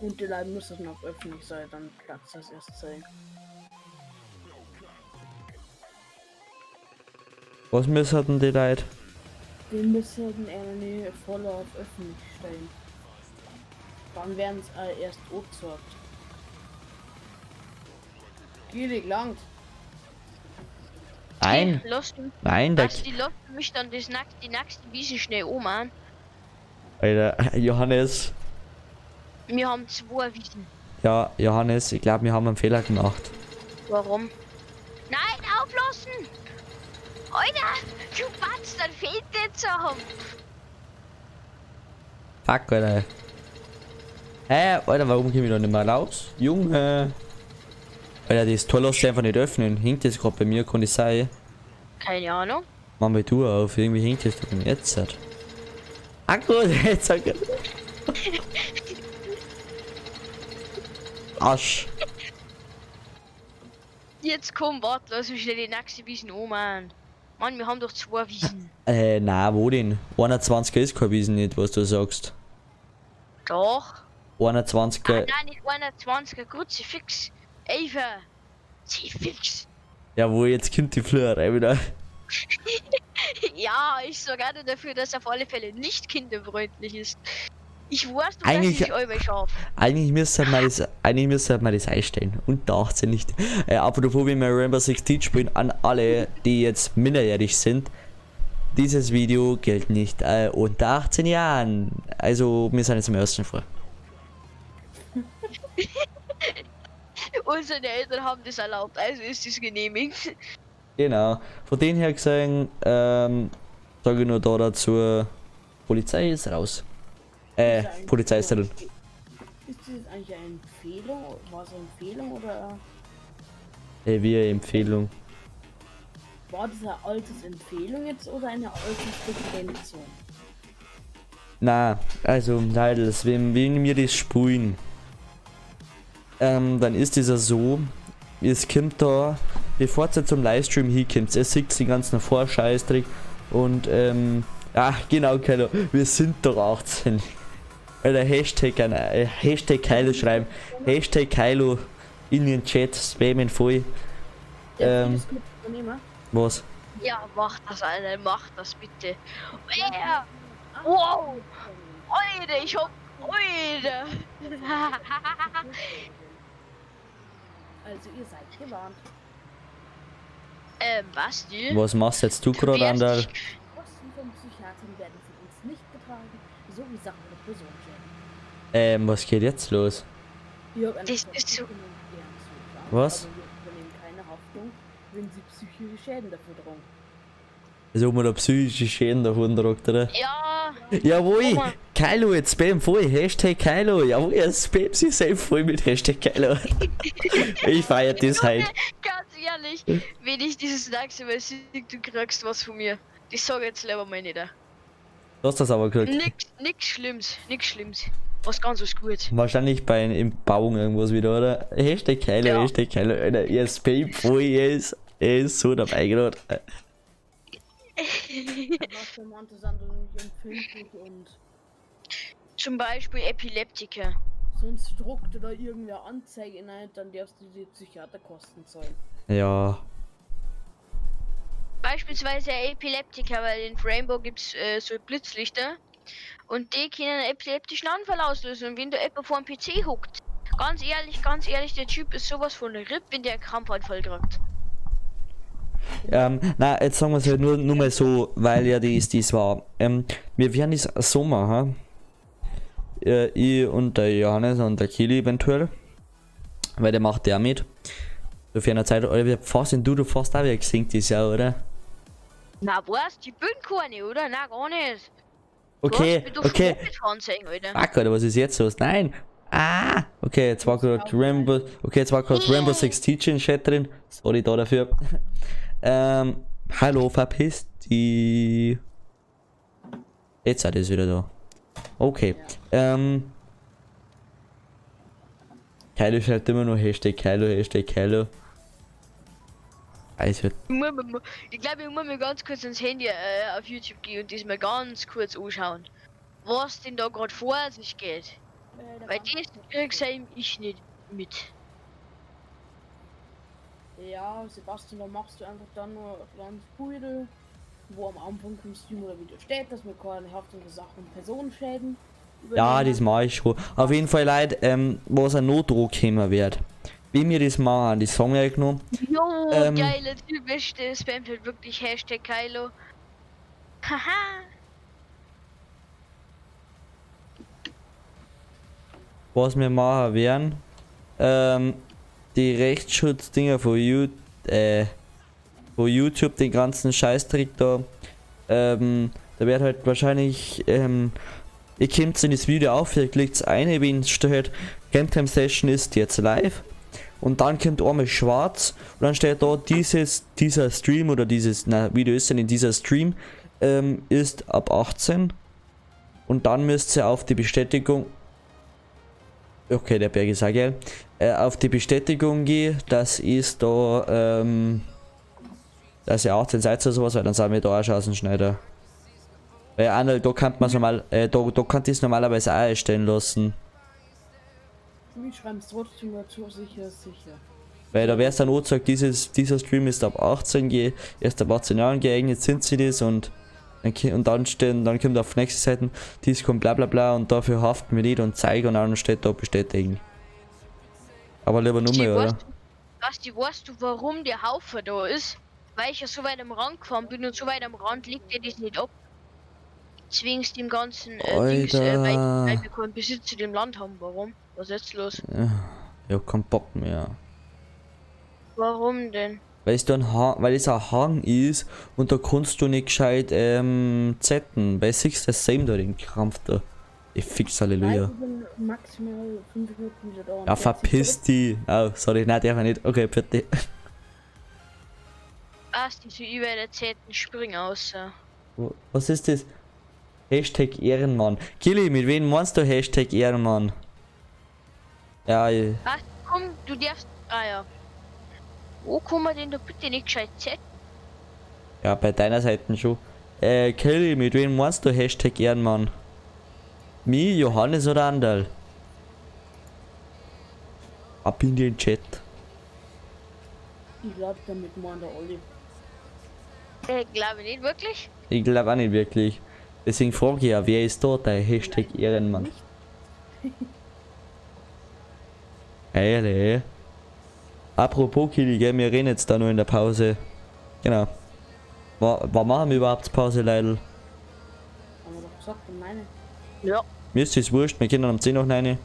Und die Leute müssen noch öffentlich sein, dann platzt das erst sein. Was müssen die Leute? Die müssen eine Follow auf öffentlich stellen. Dann werden es erst angezeigt. Gierig langt. Nein, nein, der Die lassen mich dann die nächste Wiese schnell an. Alter, Johannes. Wir haben 2 Wiesen. Ja, Johannes, ich glaube, wir haben einen Fehler gemacht. Warum? Nein, auflassen! Alter, du Batz, dann fehlt dir zu haben. Fuck, Alter. Hä, Alter, warum komme ich da nicht mehr raus? Junge. Alter, das Tor lässt sich einfach nicht öffnen. Hängt das gerade bei mir, kann ich sein? Keine Ahnung. Mach mal du auf, irgendwie hängt das doch jetzt. Ah gut, jetzt sag ich. Arsch. Jetzt komm, warte, lass mich schnell die nächste Wiesen an. Mann, wir haben doch 2 Wiesen. Na, wo denn? 21er ist kein Wiesen nicht, was du sagst. Doch. 21er. Nein, nicht 21er, Kruzifix. Eva. Fix. Ja, wo jetzt kommt die Flöherei wieder. Ja, ich sorge gerne dafür, dass er auf alle Fälle nicht kinderfreundlich ist. Ich weiß doch, Eigentlich- dass ich euch schaffe. Eigentlich müsste man das einstellen. Unter 18 nicht. Apropos, wenn wir Rainbow Six Siege spielen, an alle, die jetzt minderjährig sind. dieses Video gilt nicht unter 18 Jahren. Also, wir sind jetzt im ersten Fall. Unsere Eltern haben das erlaubt, also ist es genehmigt. Genau. Von denen her gesehen, sage ich nur da dazu, Polizei ist raus. Polizei ist drin. Ist das eigentlich eine Empfehlung? War es eine Empfehlung oder Wie eine Empfehlung. war das eine altes Empfehlung jetzt oder eine alte Subvention? Na, also, Leidels, wenn wir das spielen, dann ist es ja so, es kommt da, bevor ihr zum Livestream hinkommt, es sieht den ganzen Vorscheißdreck und, genau, Kylo, wir sind doch 18. Oder Hashtag Kylo schreiben, Hashtag Kylo in den Chat, spammen voll. Das gut übernehmen. Was? Ja, mach das, Alter, mach das bitte. Wow! Alter, ich hab. Alter! Also ihr seid gewarnt. Basti? Was machst jetzt du gerade, Wer ist Andal? dich- Kosten von Psychiatern werden von uns nicht getragen, sowie Sachen oder Personenschäden. Was geht jetzt los? Wir haben eine Das ist so- Versicherung gern zugetragen, Was? aber wir übernehmen keine Haftung, wenn sie psychische Schäden dafür drohen. Also, man da psychische Schäden davon tragt, oder? Ja, Jawohl, Oma. Kylo, jetzt spam voll, Hashtag Kylo, jawohl, er spam sich selbst voll mit Hashtag Kylo. Ich feier das halt. ganz ehrlich, wenn ich dieses nächste Mal sehe, du kriegst was von mir. Das sag ich jetzt lieber mal nicht. Du hast das aber gekriegt. Nix Schlimmes. Was ganz was gut. Wahrscheinlich bei in Bauung irgendwas wieder, oder? Hashtag Kylo, Ja. Hashtag Kylo, Alter, ihr spam voll, er ist so dabei gerade. Was für manche sind dann nicht empfindlich und Zum Beispiel Epileptiker. sonst druckt oder irgendwer Anzeige rein, dann darfst du die Psychiaterkosten zahlen. Ja, Beispielsweise Epileptiker, weil in Rainbow gibt's so Blitzlichter und die können einen epileptischen Anfall auslösen. Und wenn du etwa vor dem PC huckt, ganz ehrlich, der Typ ist sowas von RIP, wenn der einen Krampfanfall kriegt. na, jetzt sagen wir es halt nur mal so, weil ja dies war. Wir werden das so machen. Ich und der Johannes und der Kili eventuell. Weil der macht der mit. Sofern er Zeit hat. Alter, du fährst auch wieder gesinkt dieses Jahr, oder? Na was? Ich bin keine, oder? Na gar nicht. Okay, okay. Fahren sehen, Alter. Fuck, Alter, was ist jetzt los? Nein! Okay, jetzt war gerade Rainbow Six Teacher in Chat drin. Sorry da dafür. Hallo, verpiss die. Jetzt seid ihr wieder da. Okay. Kylo schreibt immer nur Hashtag Kylo. Also, Ich glaube, ich muss mir ganz kurz ins Handy auf YouTube gehen und das mal ganz kurz anschauen. Was denn da gerade vor sich geht. Weil das krieg's ich nicht mit. Ja, Sebastian, da machst du einfach dann nur ein kleines Pudel, wo am Anfang vom Stream oder Video steht, dass wir keine Haftung für Sachen und Personenschäden ja, übernehmen. das mache ich schon. Auf jeden Fall, Leute, was ein Notdruck kommen wird. Wie wir das machen, die Song genommen. Jo, Ähm. geile Typ, der spammt halt wirklich Hashtag Kylo. Haha. Was wir machen werden, die Rechtsschutzdinger von YouTube, den ganzen Scheißtrick da, da wird halt wahrscheinlich, ihr kommt in das Video auf, ihr klickt ein, wenn es steht, Gamecam Session ist jetzt live und dann kommt einmal schwarz und dann steht da dieser Stream oder Video ist dann in dieser Stream, ist ab 18 und dann müsst ihr auf die Bestätigung. Okay, der Berg ist auch geil. Auf die Bestätigung gehe, dass ist da, dass ihr 18 seid oder sowas, weil dann sind wir da auch schon Außenschneider. Weil Arnold, da kann man normal, da kann das normalerweise auch erstellen lassen. Wir schreiben es trotzdem dazu, sicher. Weil da wäre es dann auch gesagt, dieser Stream ist ab 18 erst ab 18 Jahren geeignet, sind sie das und dann kommt auf nächste Seiten, dies kommt bla bla bla und dafür haften wir nicht und zeigen und dann steht da bestätigen. Aber lieber nur mehr, oder? Basti, weißt du, warum der Haufen da ist? weil ich ja so weit am Rand gefahren bin und so weit am Rand liegt dir das nicht ab. Zwingst dem ganzen Dings, weil wir keinen Besitz zu dem Land haben. Warum? Was ist jetzt los? Ich hab keinen Bock mehr. Warum denn? Weil es da weil es ein Hang ist und da kannst du nicht gescheit zetten. Weil siehst das same da den Krampf da. Ich fix Halleluja. Ich bin maximal 5 Minuten wieder da. und Ja, der verpiss die. Oh, sorry, nein, darf ich nicht. Okay, bitte. Was, diese über der Zeiten springen aus. Was ist das? Hashtag Ehrenmann. Kili, mit wem meinst du Hashtag Ehrenmann? Ja, Was? Komm, du darfst. Ah ja. Wo kann man denn da bitte nicht gescheit zetten? ja, bei deiner Seite schon. Kili, mit wem meinst du Hashtag Ehrenmann? Mi, Johannes oder Andal? Ab in den Chat. Ich glaube, damit meint der Olli. Glaube nicht wirklich. Ich glaube auch nicht wirklich. Deswegen frage ich ja, wer ist da der Hashtag Ehrenmann? Ehrlich. Apropos Kili, gell, wir reden jetzt da nur in der Pause. Genau. Was machen wir überhaupt Pause, Leidl? Haben wir doch gesagt, und meine. Ja. Mir ist es wurscht, wir können um 10 noch rein. Nein.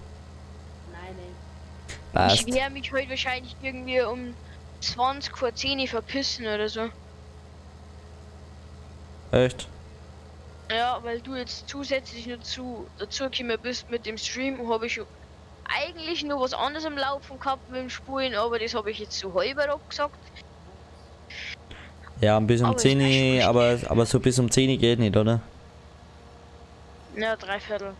Passt. Ich werde mich heute wahrscheinlich irgendwie um 20 vor 10 verpissen oder so. Echt? Ja, weil du jetzt zusätzlich nur dazu gekommen bist mit dem Stream, habe ich eigentlich nur was anderes im Laufen gehabt mit dem Spulen, aber das habe ich jetzt so halber abgesagt. Ja, bis um Aber 10 ist aber so bis um 10 geht nicht, oder? Ja, 3/4.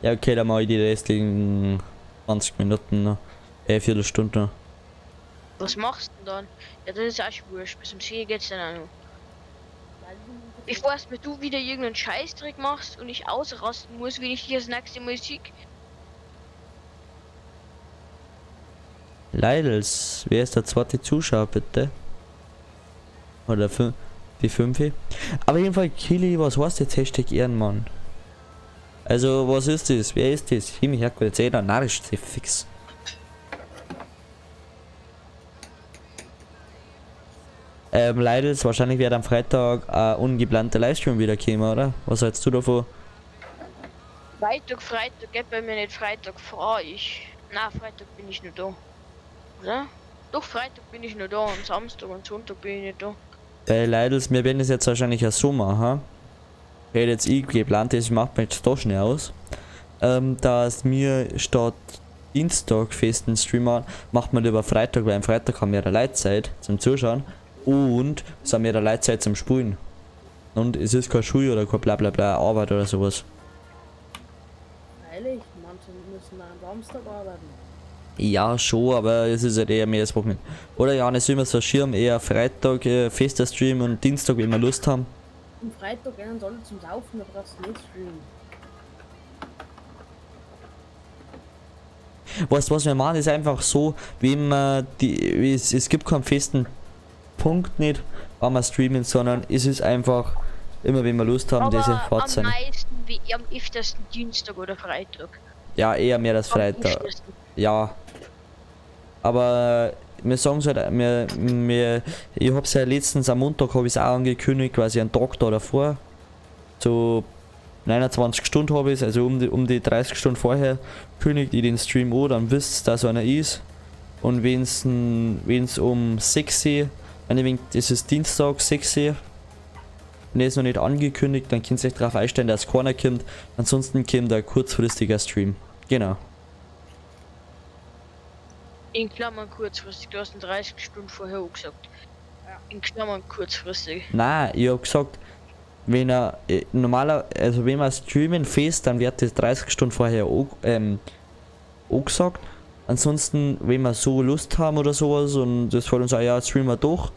Ja, okay, dann mache ich die restlichen 20 Minuten noch. Viertelstunde noch. Was machst du denn dann? Ja, das ist auch schon wurscht. Bis um 10 geht's dann auch noch. Bevor du wieder irgendeinen Scheißtrick machst und ich ausrasten muss, wenn ich dich das nächste Mal sehe. Leidels, wer ist der zweite Zuschauer, bitte? Oder die 5? Aber jedenfalls, Kili, was heißt jetzt Hashtag Ehrenmann? Also, was ist das? Wer ist das? Himmel, Herrgott, jetzt jeder narrisch, fix. Leidels, wahrscheinlich wird am Freitag ein ungeplanter Livestream wieder kommen, oder? Was hältst du davon? Freitag geht bei mir nicht. Freitag fahre ich. Na, Freitag bin ich nur da. Oder? Doch, Freitag bin ich nur da und Samstag und Sonntag bin ich nicht da. Bei Leidels, wir werden es jetzt wahrscheinlich auch so machen. Ich hätte jetzt geplant, das macht mir jetzt da schnell aus. Dass wir statt Dienstag festen Stream machen, macht man über Freitag, weil am Freitag haben wir eine Leitzeit zum Zuschauen und es haben wir eine Leitzeit zum Spulen. Und es ist keine Schule oder kein Blablabla Arbeit oder sowas. Freilich, manche müssen am Samstag arbeiten. Ja, schon, aber es ist halt eher mehr das Wochenende. Oder Johannes, wie wir so schirmen, eher Freitag fester Stream und Dienstag, wenn wir Lust haben. Am Freitag gehen uns alle zum Saufen, da brauchst du nicht streamen. Weißt du, was wir machen, ist einfach so, wenn man es gibt keinen festen Punkt nicht, wann wir streamen, sondern es ist einfach immer, wenn wir Lust haben, Aber diese Fahrt am sein. meisten, wie am öftersten Dienstag oder Freitag. Ja, eher mehr als Am Freitag. öftersten. Ja. Aber wir sagen es halt, ich hab's ja letztens am Montag habe ich es auch angekündigt, quasi einen Tag da davor. So 29 Stunden habe ich es, also um die 30 Stunden vorher kündigt ich den Stream an, dann wisst ihr, dass einer ist. Und wenn's um 6 Uhr, das ist Dienstag 6 Uhr, und er ist noch nicht angekündigt, dann könnt ihr euch darauf einstellen, dass keiner kommt. Ansonsten kommt ein kurzfristiger Stream. Genau. In Klammern kurzfristig, du hast ihn 30 Stunden vorher auch gesagt. In Klammern kurzfristig. Nein, ich hab gesagt, wenn er also wenn wir streamen fest, dann wird das 30 Stunden vorher auch gesagt. Ansonsten, wenn wir so Lust haben oder sowas und das fällt uns auch, ja, streamen wir doch,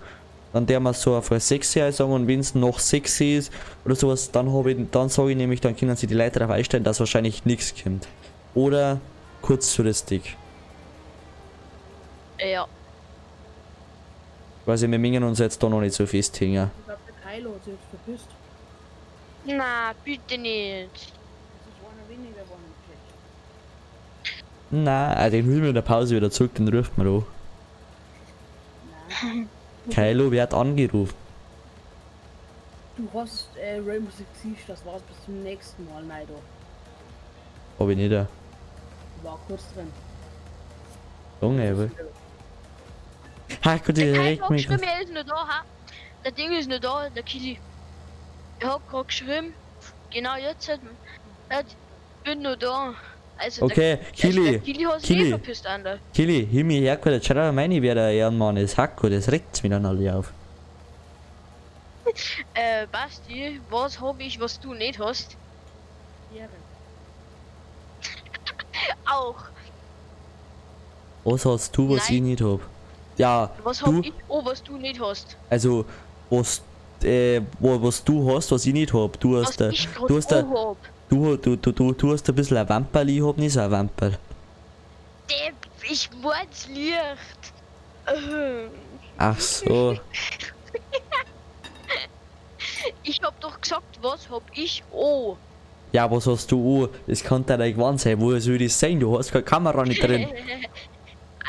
dann der wir so auf 6 Uhr sagen, und wenn es noch 6 ist oder sowas, dann sage ich nämlich, dann können sie die Leute darauf einstellen, dass wahrscheinlich nichts kommt. Oder kurzfristig. Ja. Quasi, wir mengen uns jetzt da noch nicht so festhängen. Ich glaube, der Kylo hat sich jetzt verpisst. Na, bitte nicht. Das ist einer weniger geworden im Chat. Nein, den holen wir in der Pause wieder zurück, den ruft man an. Nein. Kylo wird angerufen. Du hast Rainbow Six Siege, das war's bis zum nächsten Mal, Neido. Hab ich nicht da. War kurz drin. Junge, aber. Ha, gut, Der ich Kai regt hat mich. geschrieben, er ist nicht da, ha? Der Ding ist nicht da, der Kili. Er hat gerade geschrieben, genau jetzt hat bin nur da. Also Okay, der Kili, Kili hat sich Kili. verpisst an der. Kili, hör mich her, gut, schau mal meine, wer der Ehrenmann ist. Hacko, das regt's mir dann alle auf. Basti, was hab ich, was du nicht hast? Ehre. Auch. Was hast du, was Nein. ich nicht hab? Ja, Was hab du, ich? Oh, was du nicht hast. also, was, was du hast, was ich nicht hab. Du Was hast, ich grad du hast, da- auch hab. du hast ein bisschen ein Wamperl, ich hab nicht so ein Wamperl. Der, ich mein's Licht. Ach so. Ich hab doch gesagt, was hab ich? Oh. Ja, was hast du? Oh, das kann da nicht wahr sein. Wo soll das sein? Du hast keine Kamera nicht drin.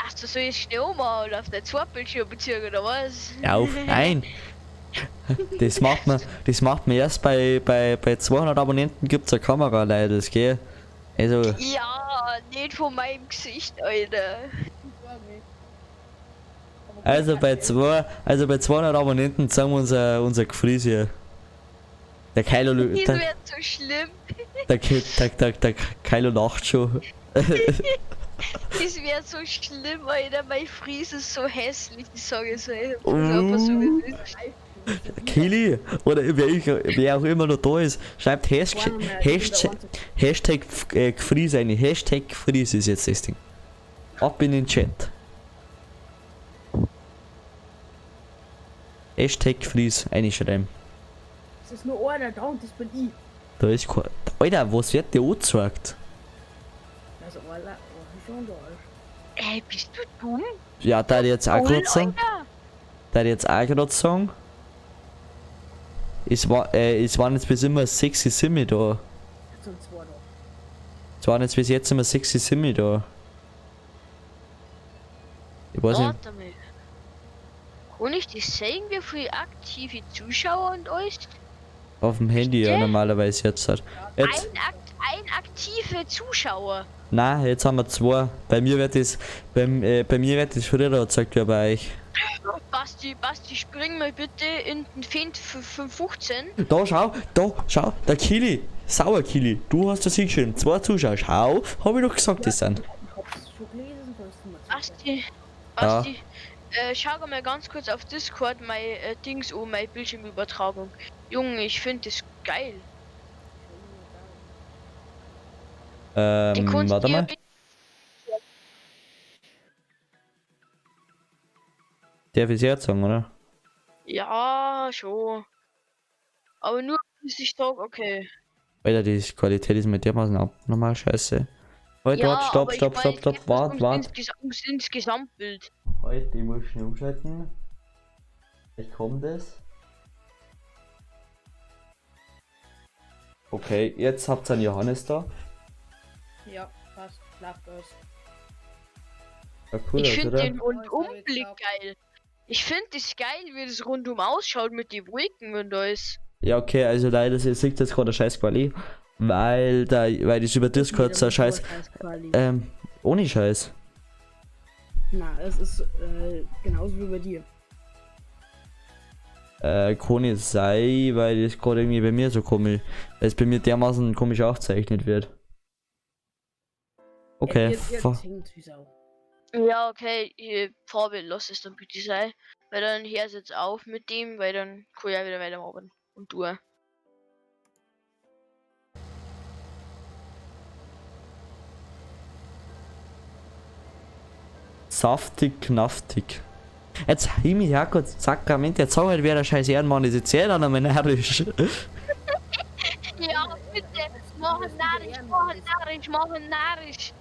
Ach, du sollst schnell mal auf der Zweitbildschirm beziehen, oder was? Ja, auf, nein. Das macht man erst bei 200 Abonnenten gibt's eine Kamera, leider, das geht. Also, Ja, nicht von meinem Gesicht, Alter. also bei 200 Abonnenten sagen wir unser Gefries hier. Der Kylo, Das der, wird so schlimm. der Kylo lacht schon. Das wäre so schlimm, Alter. Mein Fries ist so hässlich, ich sage es einfach so, wie es ist. Kili, oder wer auch immer noch da ist, schreibt Hashtag Gefries eine. Hashtag Gefries ist jetzt das Ding. Ab in den Chat. Hashtag Gefries einschreiben. Es ist nur einer da und das bin ich. Da ist kein. Alter, was wird dir angezeigt? Also, Alter, was ist schon da? Ey, bist du dumm? Ja, da jetzt auch Voll, gerade sagen. Alter. Da jetzt auch gerade sagen. Es waren jetzt bis immer 6 Simi da. Jetzt sind zwei da. Es waren jetzt bis jetzt immer 6 Simi da. Ich weiß nicht. Warte mal. Kann ich das sehen, wie viele aktive Zuschauer und alles? Auf dem Handy ja Bitte? normalerweise jetzt halt. Jetzt. Ein aktive Zuschauer. Nein, jetzt haben wir 2. Bei mir wird das früher angezeigt wie bei euch. Basti, spring mal bitte in den Find 15. Da schau, der Kili, sauer Kili, du hast das hingeschrieben, 2 Zuschauer, schau, hab ich doch gesagt, das sind. Ich hab's schon gelesen, kannst du mal Basti, schau mal ganz kurz auf Discord mein Dings um, meine Bildschirmübertragung. Junge, ich finde das geil. Die Kunst Warte mal. Darf ich jetzt sagen, oder? Ja, schon. Aber nur bis ich sag, okay. Alter, die Qualität ist mit dermaßen abnormal scheiße. Halt, Ja, warte, stopp, aber stopp, ich stopp, mein, stopp, es geht warte. ums Gesamtbild. Halt, ich muss schnell umschalten. Vielleicht kommt es. Okay, jetzt habt ihr einen Johannes da. Ja, passt. Klappt aus. Ja, cool, Ich aus, finde oder? den Rundumblick geil. Ich finde es geil, wie das rundum ausschaut mit den Wolken und alles. Ja, okay, also leider liegt jetzt gerade eine scheiß Quali, weil das über Discord so scheiß, ohne Scheiß. Na, es ist genauso wie bei dir. Kann nicht sein, weil das gerade irgendwie bei mir so komisch, weil es bei mir dermaßen komisch aufgezeichnet wird. Okay, Jetzt hängt wie Sau. Ja, okay, Vorbild, lass es dann bitte sein. Weil dann hörst jetzt auf mit dem, weil dann kann ich ja wieder weitermachen. Und du. saftig, knaftig. Jetzt Himi Herrgott, Sakrament, jetzt sag halt, wer der scheiß Ehrenmann ist, jetzt sehr dann einmal narrisch. Ja, bitte, machen narrisch.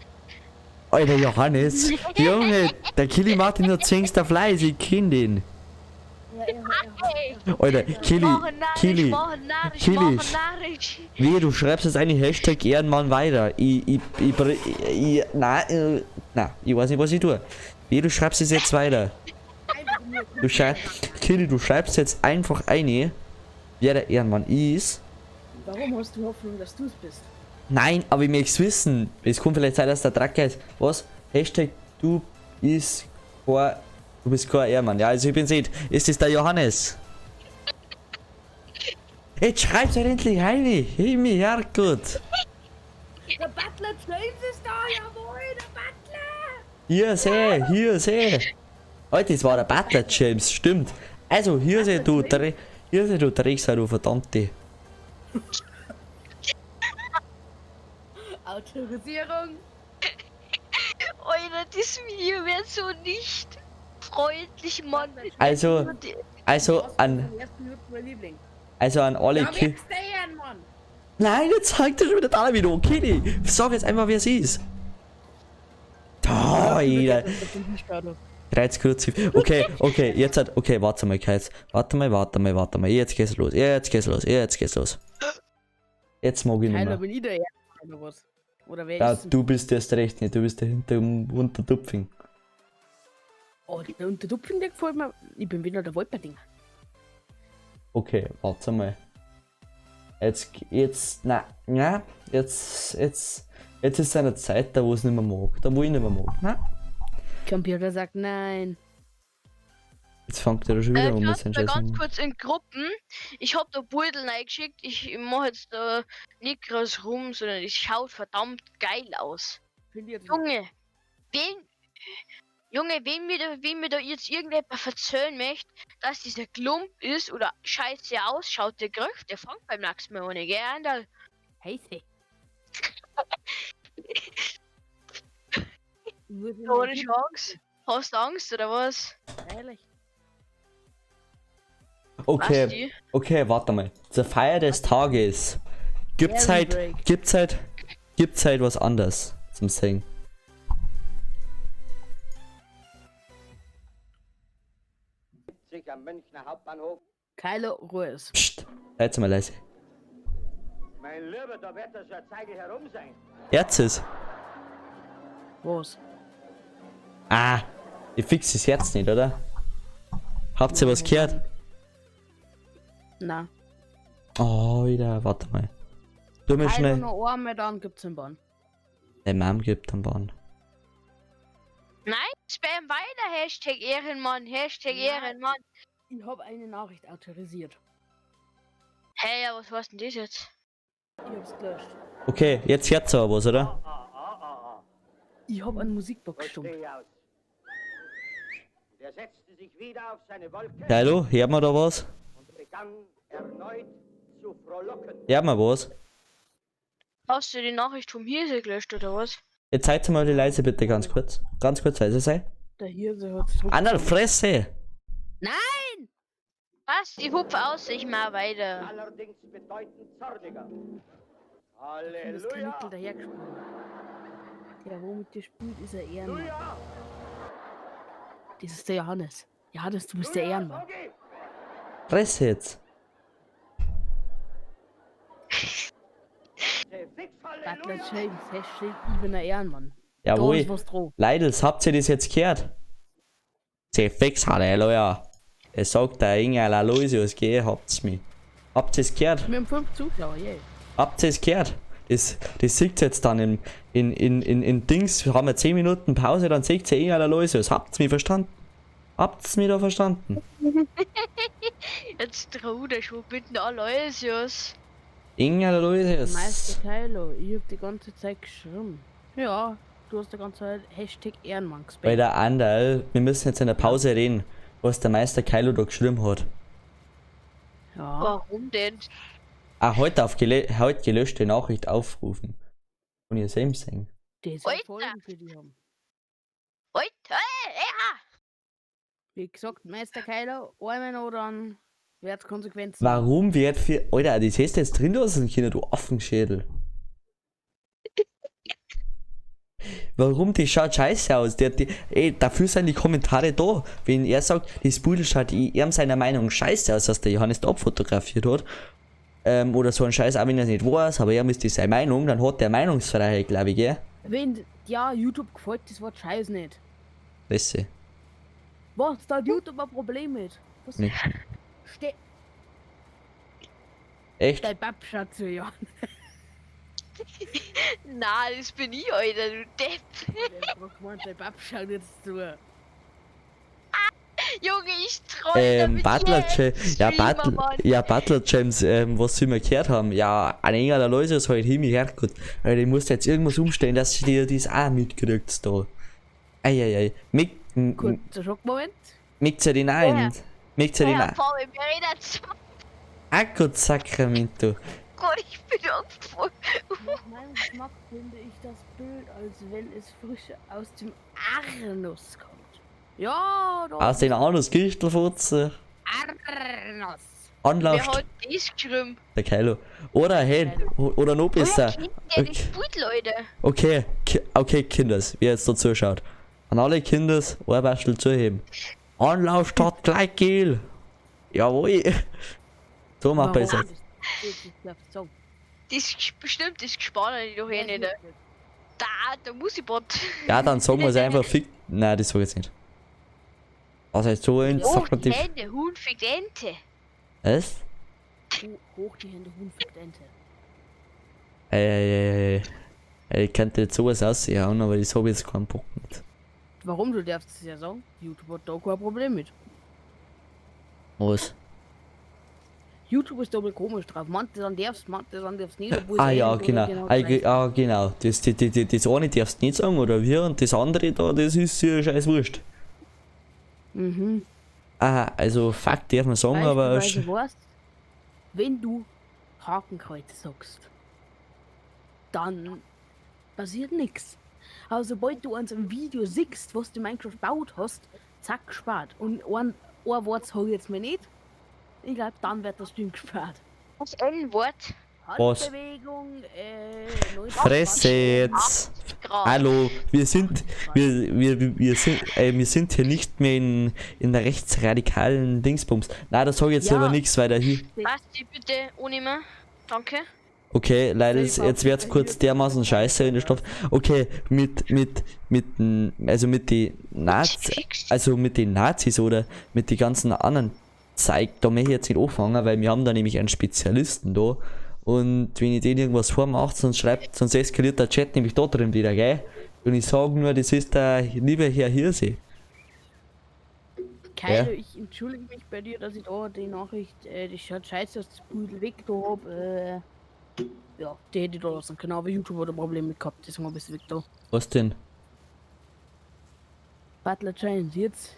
Alter Johannes, Junge, der Kili Martin hat zwingst der Fleiß, ich kenn den. Alter, Kili, wie, du schreibst jetzt eine Hashtag Ehrenmann weiter. Ich weiß nicht, was ich tue. Wie, du schreibst es jetzt weiter. Einfach Kili, du schreibst jetzt einfach eine, wer der Ehrenmann ist. Warum hast du Hoffnung, dass du es bist? Nein, aber ich möchte es wissen. Es kann vielleicht sein, dass der Drache ist. Was? Hashtag du bist kein Ehrenmann. Ja, also ich bin seht. Ist das der Johannes? Jetzt schreib's halt endlich rein. Himmel, Herrgott. Der Butler James ist da, jawohl, der Butler! Hier seh. Alter, das war der Butler James, stimmt. Also, hier seh du, Drecksau, du verdammte. Autorisierung. Alter, das Video wird so nicht freundlich, Mann. Also Was an, war in den ersten Minuten mein Liebling? also an alle Ja, Ki... jetzt der Ehrenmann! Nein, jetzt zeigt er schon wieder da wieder. Okay, sag jetzt einfach, wer sie ist. Da, Alter. 30 kurz. Okay, jetzt hat. Okay, warte mal, Keiz. Warte mal. Jetzt geht's los. Jetzt mag ich nicht Keiner mehr. bin ich der Ehrenmann oder was? Oder wer Ja, ist denn? du bist erst recht nicht. Du bist der unter Tupfing. Oh, der Untertupfing, der gefällt mir. Ich bin wieder der Wolperdinger. Okay, warte mal. Jetzt, ist eine Zeit da, wo es nicht mehr mag. Da, wo ich nicht mehr mag. Na? Computer sagt nein. Jetzt fängt er schon wieder an mit Ganz seinen Scheißen. kurz in Gruppen. Ich hab da Beutel reingeschickt. Ich mach jetzt da nicht groß rum, sondern es schaut verdammt geil aus. Finde ich jetzt Wem mir da jetzt irgendjemand verzögern möchte, dass dieser Klump ist oder scheiße ausschaut, der Griff, der fängt beim nächsten Mal ohne, gell, Andal? heiße. Ohne Chance. Hast du Angst oder was? Ehrlich. Okay, warte mal. Zur Feier des Tages gibt's halt was anderes zum Singen. Am Münchner Hauptbahnhof. Kylo, Ruhe ist. Psst, seid mal leise. Mein Lieber, da wird das ja Zeige herum sein. Jetzt ist. Was? Ah, ich fix das jetzt nicht, oder? Habt ihr was gehört? Na. Oh, wieder, warte mal. Tu mir Kylo schnell. noch einmal, dann gibt's einen Bahn. Der Mom gibt am Bahn. Nein, spam weiter, Hashtag Ehrenmann, Hashtag Ehrenmann. Ich habe eine Nachricht autorisiert. Hey, ja, was war's denn das jetzt? Ich hab's gelöscht. Okay, jetzt hört's aber was, oder? Ich hab einen Musikbox stumm. Steh aus. Der setzte sich wieder auf seine Wolke Ja, hallo, hört man da was? und begann erneut zu frohlocken. Hört man was? Hast du die Nachricht vom Hirse gelöscht oder was? Jetzt seid mal die leise bitte ganz kurz. Ganz kurz leise sein. Der Hirse hat's Druck. An der Fresse! Nein! Was? Ich hupf aus, ich mach weiter. Allerdings bedeutend zorniger. Das Kanickel Halleluja! dahergesprungen. Der, wo mit dir spielt, ist er Ehrenmann. Halleluja! Das ist der Johannes. Johannes, du bist der Ehrenmann. Okay. Fresse jetzt! Fix, Butler Halleluja! James, Hashtag, ich bin der Ehrenmann. Da Jawohl. ist was drauf. Leidels, habt ihr das jetzt gehört? Sie fix, Halleluja. Es sagt der Engel Aloysius, geh, habt's mich. Habt ihr es gehört? Wir haben 5 Zuschauer, yay. Habt ihr es gehört? Das sieht jetzt dann in Dings, wir haben ja 10 Minuten Pause, dann sieht ihr Engel Aloysius. Habt's mich verstanden? Habt's mich da verstanden? Jetzt trau der schon bitte Aloysius. Engel Aloysius. Meister Kylo, ich hab die ganze Zeit geschrieben. Ja, du hast die ganze Zeit Hashtag Ehrenmann Bei gespammt. der Andal, wir müssen jetzt in der Pause reden, was der Meister Kylo da geschrieben hat. Ja, Warum denn? Heute heute gelöschte Nachricht aufrufen. Und ihr selbst sehen. das Alter. sind Folgen für die haben. Heute? Ja! Wie gesagt, Meister Kylo, einmal noch, dann wird's Konsequenzen. Warum wird für. Alter, das hast du jetzt drin lassen, Kinder, du Affenschädel. Warum? Die schaut scheiße aus. Dafür sind die Kommentare da. Wenn er sagt, das Bild schaut ihm seiner Meinung scheiße aus, dass der Johannes da abfotografiert hat. Oder so ein Scheiß, auch wenn er es nicht weiß, aber er müsste seine Meinung, dann hat der Meinungsfreiheit, glaube ich, gell? Wenn ja YouTube gefällt, das Wort Scheiß nicht. Fresse. Was? Da hat YouTube ein Problem mit. Was? Nee. Ste Echt? Dein Pap schaut so, ja. Na, das bin ich, Alter, du Depp. Dein Pap schaut jetzt so. Junge, ich troll Butler James, ja, Butler James, was wir gehört haben, ja, ein enger Leute ist halt hin, hergut. Weil ich muss jetzt irgendwas umstellen, dass ihr das auch mitkriegt da. Eieiei. Kurzer Schockmoment. Mickt ihr den ein? Mickt ihr den Ja, ein? Paul, wir reden zu. Akut Sacramento. Gott, ich bin angstvoll. Nach meinem Geschmack finde ich das Bild, als wenn es frisch aus dem Arnuss kommt. Ja, doch. Aus den Anus Gürtelfurzen. Arnuss. Wer Anlauf, hat das geschrieben? der Kylo. Oder hey, oder noch besser. Woher kennt der das Bild, Leute? Okay, okay, Kinders, wer jetzt da zuschaut. An alle Kinders, ein Beispiel zuheben. Anlauf statt Gleitgel. Jawohl. So macht man es jetzt. Das ist bestimmt das Gespanne, die doch eh nicht. Da muss ich bot. Ja, dann sagen wir es einfach fick. Nein, das sag ich jetzt nicht. Also jetzt so ein Hoch die Sackrativ. Hände, Huhn fickt Ente. Was? Hoch die Hände, Huhn fickt Ente. Ich könnte jetzt sowas aussehen, aber das habe ich jetzt keinen Bock mit. Warum? Du darfst es ja sagen. YouTube hat da kein Problem mit. Was? YouTube ist doppelt komisch drauf. Manche dann darfst nicht. obwohl Ah sie ja, eigentlich genau. gleich Ah, genau. Das eine darfst du nicht sagen, oder wir, und das andere da, das ist ja scheiß wurscht. Mhm. Ah, also fuck darf man sagen, aber Beispielsweise weißt, wenn du Hakenkreuz sagst, dann passiert nichts. Aber sobald du an so einem Video siehst, was du Minecraft gebaut hast, zack, gespart. Und ein Wort sag ich jetzt mal nicht. Ich glaube, dann wird das Stream gespart. Das N-Wort. Was? Handbewegung, Fresse jetzt. Hallo, wir sind hier nicht mehr in der rechtsradikalen Dingsbums. Nein, das sag ich jetzt Ja. aber nichts weiter hier. Was, die bitte ohne mehr? Danke. Okay, leider jetzt wird's kurz dermaßen scheiße in der Stadt. Okay, mit den Nazis oder mit den ganzen anderen Zeig, da möchte ich jetzt nicht anfangen, weil wir haben da nämlich einen Spezialisten da. Und wenn ich denen irgendwas vormache, sonst eskaliert der Chat nämlich da drin wieder, gell? Und ich sage nur, das ist der liebe Herr Hirse. Keine, Ja. ich entschuldige mich bei dir, dass ich da die Nachricht, das schaut scheiße, dass das Pudel weg da hab. Ja, die hätte ich da lassen können, aber YouTube hat ein Problem mit gehabt, deswegen hab ich es weg da. Was denn? Butler Giants,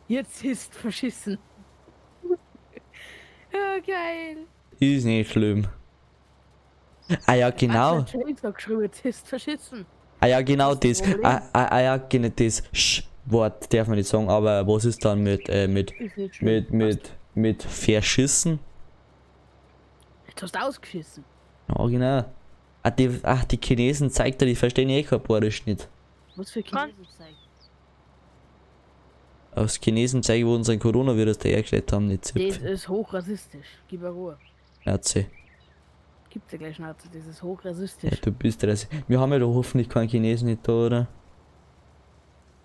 jetzt ist verschissen. Ja, geil. Ist nicht schlimm. Ah ja, genau. Butler Giants hat geschrieben, jetzt ist verschissen. Ah ja, genau Das ist das. das Problem. Ja, genau das Wort darf man nicht sagen, aber was ist dann mit Ist nicht schlimm. mit verschissen? Jetzt hast du ausgeschissen. Ja, genau. Die Chinesen zeigt er, die verstehen eh kein Borisch nicht. Was für Kann- Chinesen zeigen? Aus Chinesen zeigen, wo unseren Coronavirus dahergestellt haben, nicht Das Zipfel. ist hochrassistisch. Gib mir Ruhe. Nazi. Gibt's ja gleich Schnauze, das ist Ja, hochrassistisch. du bist das. Wir haben ja doch hoffentlich keinen Chinesen nicht da, oder?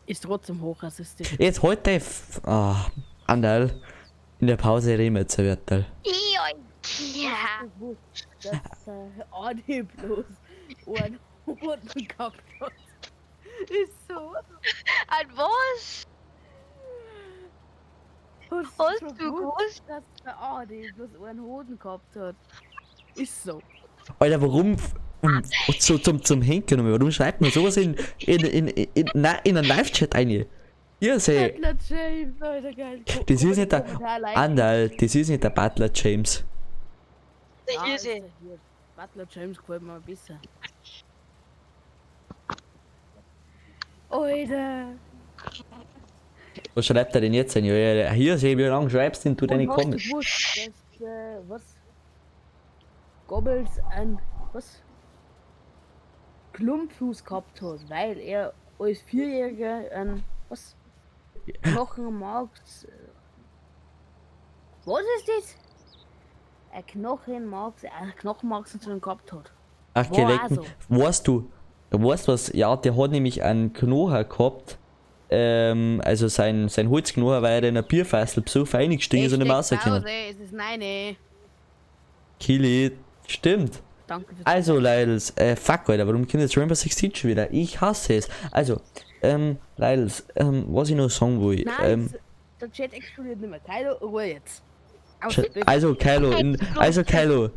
Ist trotzdem hochrassistisch. Jetzt heute. Andal. In der Pause reden wir jetzt ein Wörterl. Ja. Dass der Adi bloß einen Hoden gehabt hat. Ist so. An was? Hast du gewusst? dass der Adi bloß einen Hoden gehabt hat? Ist so. Alter, warum? Zum Henken nochmal, warum schreibt man sowas in einen Live-Chat ein? Ja, seh. Butler James, Alter, geil. Das ist nicht der. Andal, das ist nicht der Butler James. Der Hier Hirse. Butler James gefällt mir besser. Alter. Was schreibt er denn jetzt ein? Ja, hier sehe ich, wie lange schreibst denn du deine Und hast du Comments? gewusst, dass, was? Goebbels ein, was? Klumpfuß gehabt hat, weil er als Vierjähriger ein, was? Knochenmarks. Was ist das? Ein Knochenmarks gehabt hat. Ach, War geleckten. also. Weißt du was? Ja, der hat nämlich einen Knochen gehabt, also sein Holz genommen, weil er in einer Bierfassel besucht eingestiegen ist und nicht mehr rausgekommen. Es ist meine. Kili, stimmt. Danke fürs Also, Leidels, fuck, Alter, warum kommt jetzt Rainbow Six Siege schon wieder? Ich hasse es. Also, Leidels, was ich noch sagen will, Nein, der Chat explodiert nicht mehr. Kylo, Ruhe jetzt. Aus, bitte. also, Kylo, Explodieren!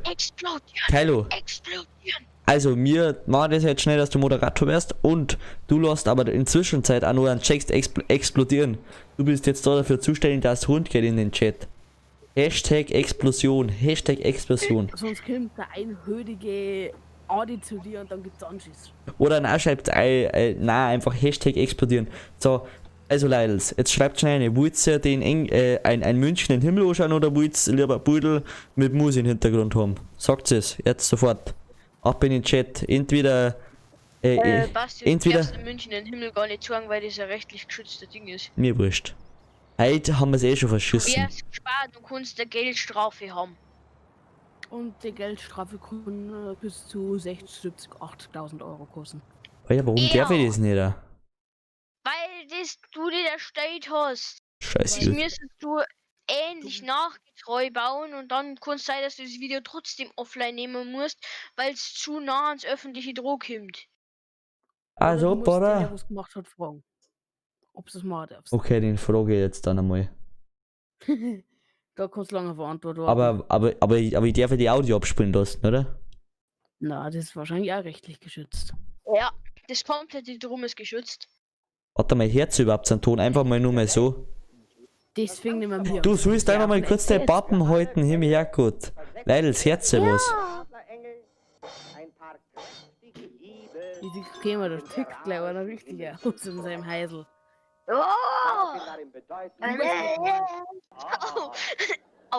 Kylo, Explodieren! also, mir machen das jetzt schnell, dass du Moderator wirst und du lässt aber in Zwischenzeit auch nur einen Text explodieren. Du bist jetzt da dafür zuständig, dass Hund geht in den Chat. Hashtag Explosion, Hashtag Explosion. Sonst kommt der einhödige Adi zu dir und dann gibt's Anschiss. Oder na, schreibt nein, einfach Hashtag explodieren. So, also Leidels, jetzt schreibt schnell eine, wollt ihr den ein München in den Himmel anschauen oder wollt ihr lieber Pudel mit Mus im Hintergrund haben? Sagt es, jetzt sofort. Ab in den Chat, entweder, Basti, entweder, du darfst in München den Himmel gar nicht sagen, weil das ein rechtlich geschütztes Ding ist. mir wurscht. Heute haben wir es eh schon verschissen. Wer es gespart, du kannst eine Geldstrafe haben. Und die Geldstrafe kann bis zu 60, 70, 80.000 Euro kosten. Alter, warum Ja. darf ich das nicht? Weil das du dir erstellt hast. Scheiße. Das müsstest du ähnlich nachgetreu bauen und dann kann es sein, dass du das Video trotzdem offline nehmen musst, weil es zu nah ans öffentliche Droh kommt. Also, du musst den, der Bruder. was gemacht hat, fragen. Ob du es machen darfst. Okay, den frage ich jetzt dann einmal. Da kannst du lange verantworten. Aber ich darf ja die Audio abspielen lassen, oder? Na, das ist wahrscheinlich auch rechtlich geschützt. Ja, das komplette Drum ist geschützt. Warte mal, Herz überhaupt seinen Ton einfach mal nur mal so. Deswegen nehmen wir. Du sollst einfach mal kurz den Button halten, Himmel herrgott. Leidels Herz was. Adlerengel, ein paar kräftige Hiebe. Wie käme wir, da tickt gleich einer richtig aus in seinem Heisel. Oh! Daraufhin darin bedeuten, Oh,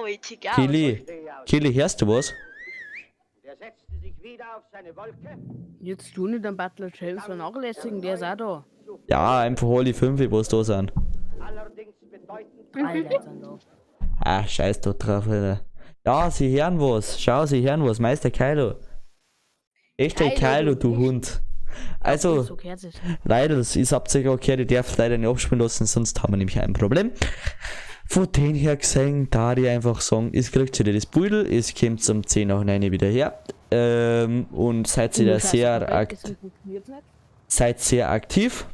oh ich tick aus. Kili, Kili, hörst du was? und er setzte sich wieder auf seine Wolke. Jetzt tu nicht den Butler James vernachlässigen, der ist auch da. Ja, einfach alle 5, was da sind. Allerdings bedeutend Drei Leute sind da. Ah, scheiß da drauf, Alter. Ja, sie hören was. Schau, sie hören was. Meister Kylo. Echter Kylo, du Hund. Also, So gehört es. leider, ich hab's ja gerade gehört, ich darf leider nicht abspielen lassen, sonst haben wir nämlich ein Problem. Von den her gesehen, da ich einfach sagen, es kriegt wieder das Pudel, es kommt um 10 nach 9 wieder her. Und seid ihr da seid sehr aktiv.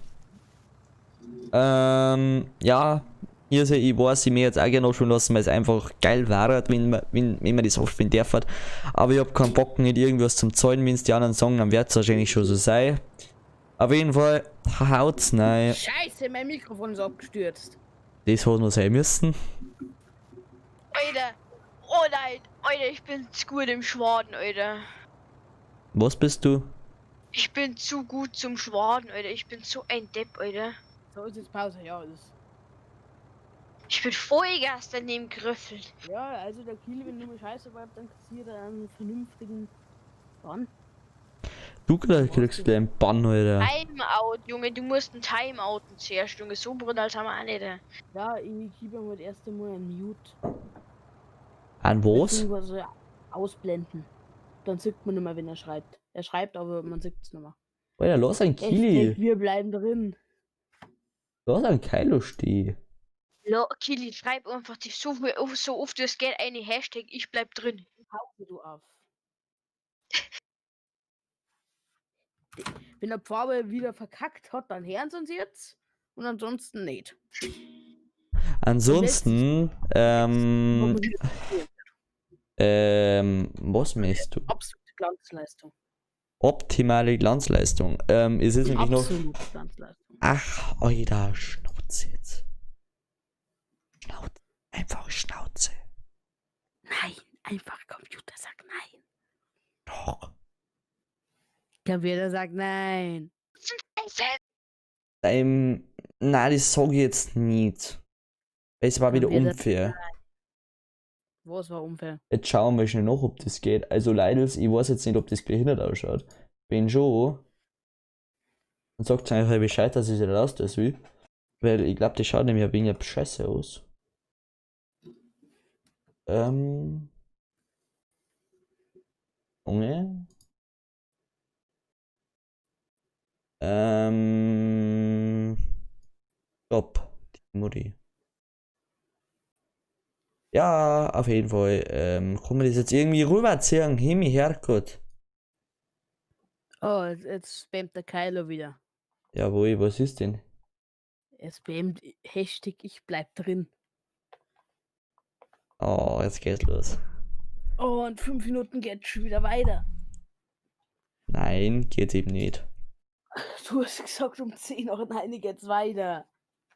Ja, ich weiß, ich mir jetzt auch gerne abspielen lassen, weil es einfach geil wäre, wenn man das abspielen darf. Aber ich hab keinen Bock, nicht irgendwas zum Zahlen, wenn es die anderen sagen, dann wird es wahrscheinlich schon so sein. Auf jeden Fall, haut's rein. Scheiße, mein Mikrofon ist abgestürzt. Das hat noch sein müssen. Alter, oh nein, Alter, ich bin zu gut im Schwaden, Alter. Was bist du? Ich bin zu gut zum Schwaden, Alter. Ich bin so ein Depp, Alter. So ist jetzt Pause, ja. Ich bin Vollgas daneben gerüffelt. Ja, also der Kiel, wenn du mal scheiße bleibst, dann kassiert er einen vernünftigen Bann. Du kriegst gleich einen Bann, Alter. Timeout, Junge, du musst ein Timeouten zuerst, Junge. So brutal haben wir auch nicht. Ja, ich gebe ihm halt erst einmal einen Mute. An was? Beziehungsweise ausblenden. Dann sieht man nicht mehr, wenn er schreibt. Er schreibt, aber man sieht es nicht mehr. Alter, lass einen Hashtag, Kili. wir bleiben drin. Lass einen Kylo stehen. Kili, schreib einfach die so oft es geht eine Hashtag, ich bleib drin. Pause du auf. Wenn der Pfarrer wieder verkackt hat, dann hören sie uns jetzt. Und ansonsten nicht. Ansonsten, was meinst du? Absolute Glanzleistung. Optimale Glanzleistung. Es ist nämlich noch. Absolute Glanzleistung. Ach, Alter, Schnauze jetzt. Schnauze. Einfach Schnauze. Nein, einfach Computer sagt nein. Doch. Computer sagt nein. Nein, das sag ich jetzt nicht. Es war wieder Computer- unfair. Was war unfair? Jetzt schauen wir schnell nach, ob das geht. Also leider, ich weiß jetzt nicht, ob das behindert ausschaut. Wenn schon, dann sagt es einfach Bescheid, dass ich es raus das will. Weil ich glaube, das schaut nämlich ein wenig scheiße aus. Junge. Stopp. Die Mutti. Ja, auf jeden Fall. Kann man das jetzt irgendwie rüberziehen? Himmel, Herrgott. Oh, jetzt spammt der Kylo wieder. Jawohl, was ist denn? Er spammt Hashtag ich bleib drin. Oh, jetzt geht's los. Oh, in 5 Minuten geht's schon wieder weiter. Nein, geht eben nicht. Du hast gesagt, um 10 nach 9 geht's weiter.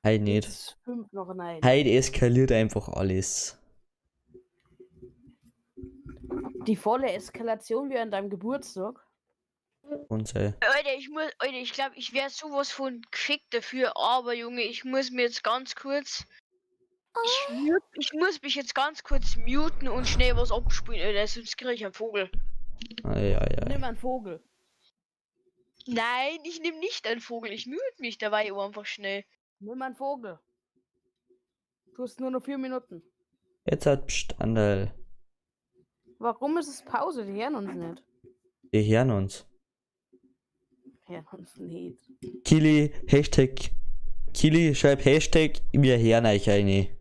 Halt Jetzt nicht. ist 5 nach 9. Heute eskaliert einfach alles. Die volle Eskalation wie an deinem Geburtstag. Und Alter, ich glaube, ich wäre sowas von gefickt dafür, aber Junge, ich muss mir jetzt ganz kurz. Ich muss mich jetzt ganz kurz muten und schnell was abspielen, Alter, sonst krieg ich einen Vogel. Nimm einen Vogel. Nein, ich nehme nicht einen Vogel, ich mute mich dabei einfach schnell. Nimm einen Vogel. Du hast nur noch 4 Minuten. Jetzt hat Andal. Warum ist es Pause? Die hören uns nicht. Wir hören uns. Hören uns nicht. Kili, Hashtag. Kili, schreib Hashtag, wir hören euch eine.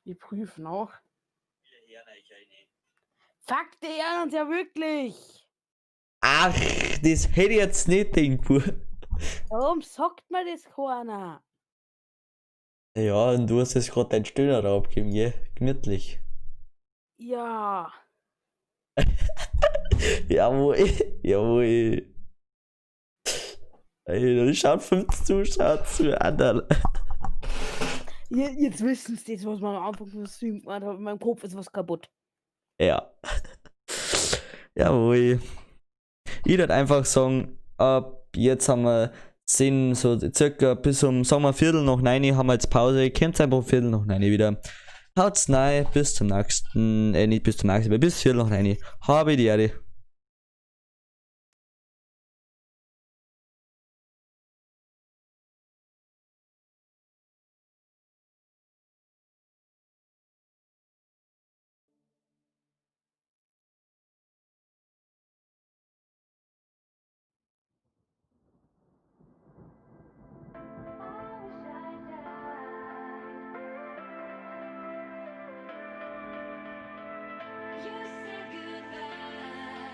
Wir prüfen auch. Fuck, die hören uns ja wirklich. Ach, das hätte ich jetzt nicht gedacht. Warum sagt mir das keiner? Ja, und du hast jetzt gerade deinen Stöhner da abgegeben, gell? Gemütlich. Ja. Jawohl, jawohl. Ey, da schaut 5 Zuschauer zu anderen. Jetzt wissen sie das, was man am Anfang vom Stream gemacht hat. In meinem Kopf ist was kaputt. Ja. Jawohl. Ich würde einfach sagen, ab jetzt haben wir 10, so circa bis um, sagen wir, Viertel nach 9 haben wir jetzt Pause. Kommt einfach Viertel nach 9 wieder. Haut's rein, bis zum nächsten, nicht bis zum nächsten, aber bis Viertel nach 9. Habe die Ehre. You said goodbye.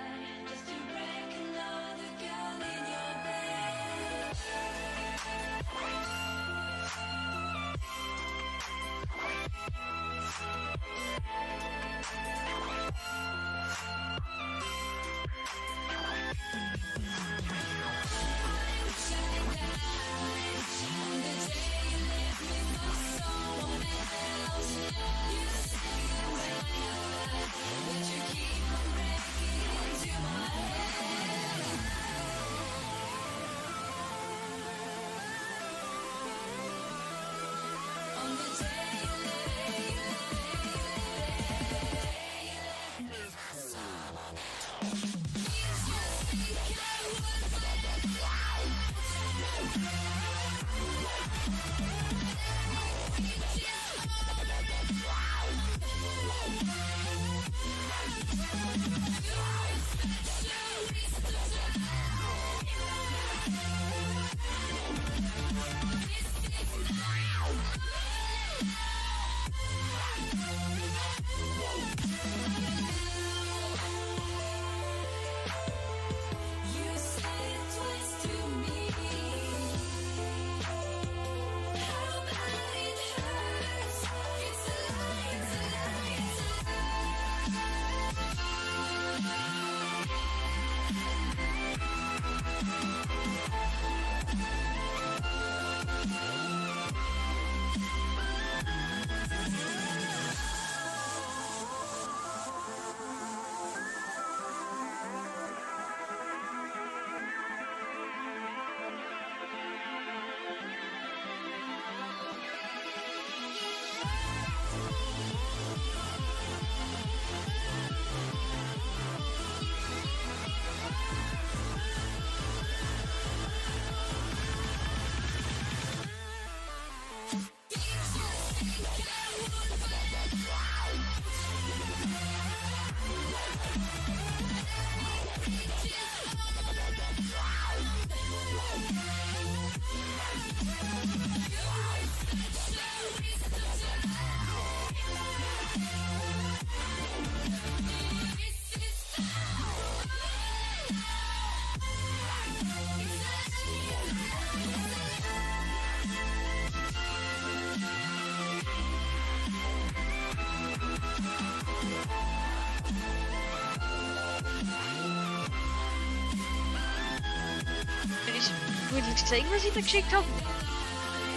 Willst du zeigen, was ich da geschickt habe?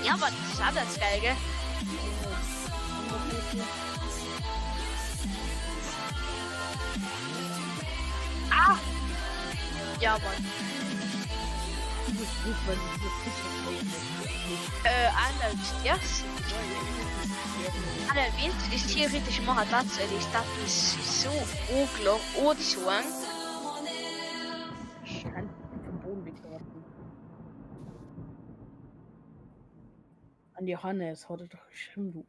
Ja, aber das ist anders geil, gell? Ah! Ja, Mann. Anders, yes. Anders, wenn du das theoretisch machen darfst, das ist so unklar, ohne Sorgen. Ich kann vom Boden betrachten. An Johannes hat er doch geschrieben, du.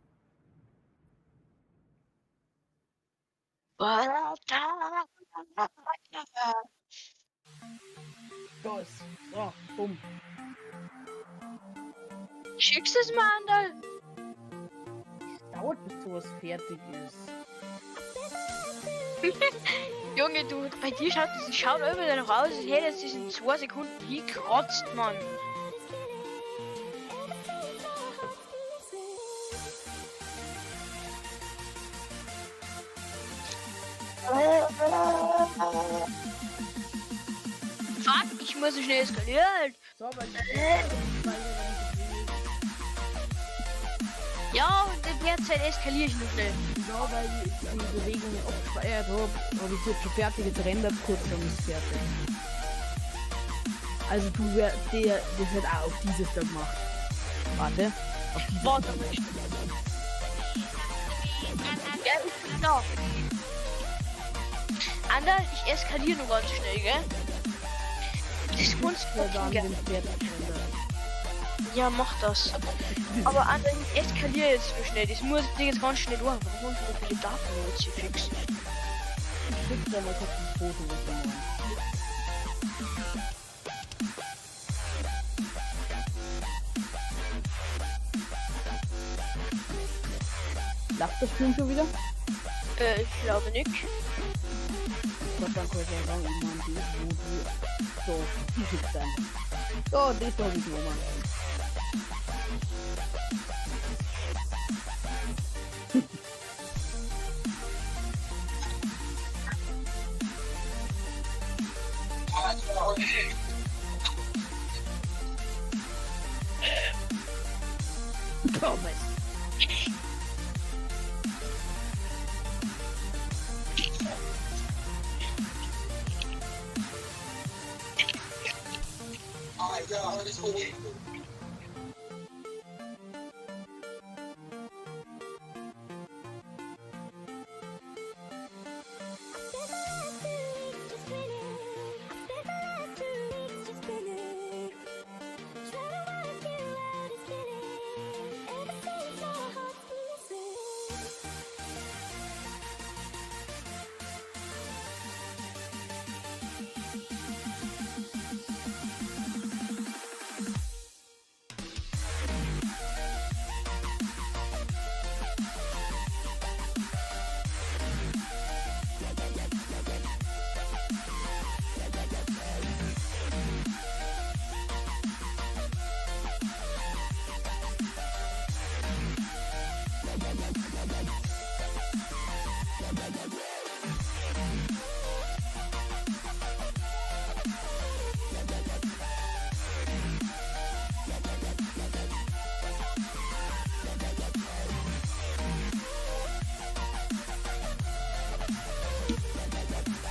Da ist. So, bumm. Schickst du es mal, Andal? Dauert bis sowas fertig ist. Junge, du, bei dir schaut immer noch aus, als hätte es in 2 Sekunden gekratzt, Mann. Fuck, ich muss so schnell eskalieren. So, weil Ja, und in der Zeit eskaliere ich noch schnell. ja, weil ich die Bewegungen abgespeichert habe ich jetzt schon fertig, jetzt rendert kurz, dann ist fertig. Also du das wird auch auf dieses da gemacht. Warte. Auf dieses Warte mal. Ja, genau. Ander, ich eskaliere nur ganz schnell, gell? Das kannst da du dann gell? den fertig rendert. Ja, mach das. Aber Ander, ich eskaliere jetzt so schnell. Das muss ich jetzt ganz schnell durch. Warum so viele Daten jetzt hier fix? Ich schick dir mal kurz ein Foto, was wir machen. Lacht das Film schon wieder? Ich glaube nicht. Gott, dann kann ich ja sagen, ich meine, das, wo du so, die schickt dann. So, das habe ich nochmal. Thomas.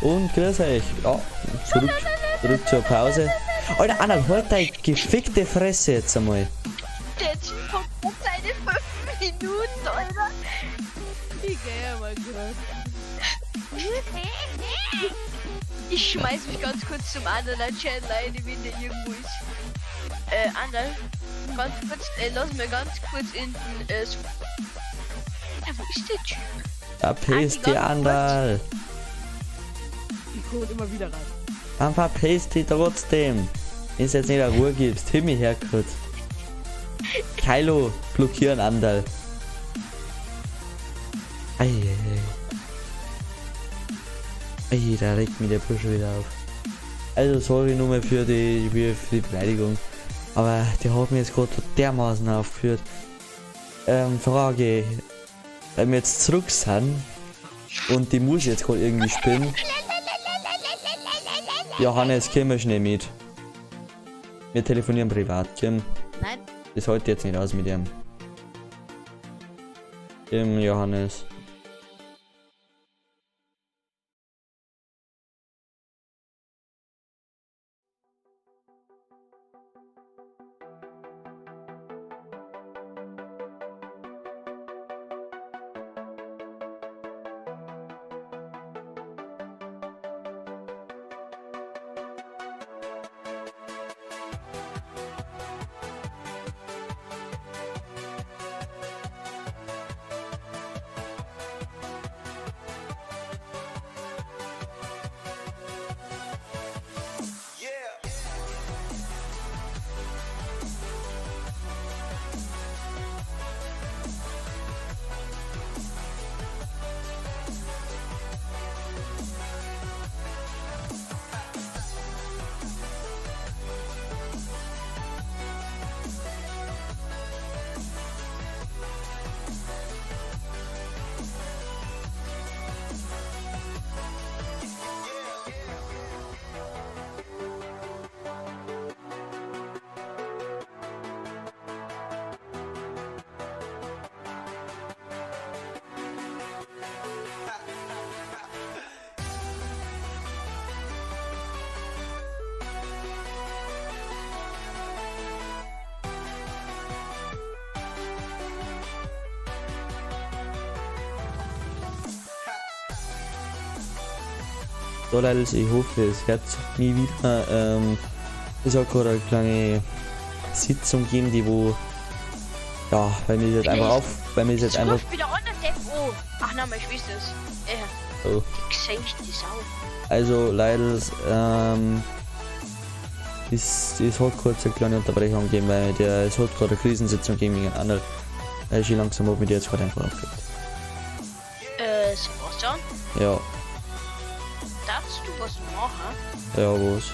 Und grüß euch. Ja, zurück zur Pause. Alter, Anna, halt deine gefickte Fresse jetzt einmal. Der Typ hat seine 5 Minuten, Alter. Wie geil, mein Gott. Ich schmeiß mich ganz kurz zum anderen Channel ein, wenn der irgendwo ist. Ander, ganz kurz, lass mir ganz kurz in den, wo ist der Typ? Verpiss die Andal. Ich komme immer wieder rein. Dann verpiss die trotzdem. Wenn du jetzt nicht eine Ruhe gibst, hör mich her kurz. Kylo, blockieren Andal. Eieiei. Ey, da regt mich der Bursche wieder auf. Also sorry nur mal für die Beleidigung. Aber der hat mich jetzt gerade dermaßen aufgeführt. Frage. Wenn wir jetzt zurück sind und die muss jetzt gerade irgendwie spielen. Johannes, komm mal schnell mit. Wir telefonieren privat, Kim. Nein. Das halte jetzt nicht aus mit ihm. Kim, Johannes. So Leute, ich hoffe, es hört sich nie wieder. Es hat gerade eine kleine Sitzung gegeben, die wo, ja, weil mir jetzt einfach weil mir jetzt einfach. Wieder an der Depp. Oh. Ach nein, meine Schwester ist. Oh. Die gesenkte Sau. Also leider, es hat kurz eine kleine Unterbrechung gegeben, weil es hat gerade eine Krisensitzung gegeben gegen einen anderen. Ich langsam habe mit dir jetzt gerade einfach aufgehört. Sebastian, Ja, darfst du was machen? ja, was?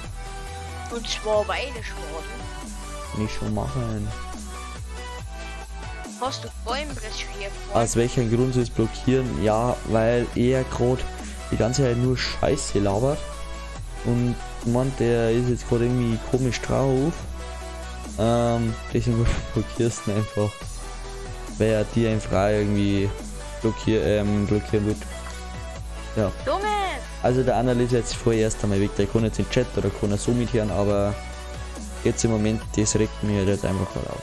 Und zwar Weideschwaden. Kann ich schon machen. Hast du Bäumbrech hier Aus welchem Grund sie es blockieren? Ja, weil er gerade die ganze Zeit nur Scheiße labert und meint, der ist jetzt gerade irgendwie komisch drauf. Deswegen blockierst du ihn einfach, weil er dir einfach auch irgendwie blockieren wird. Ja. Junge! Also der andere ist jetzt vorerst einmal weg, der kann jetzt in den Chat oder kann er so mithören, aber jetzt im Moment, das regt mir jetzt einfach gerade auf.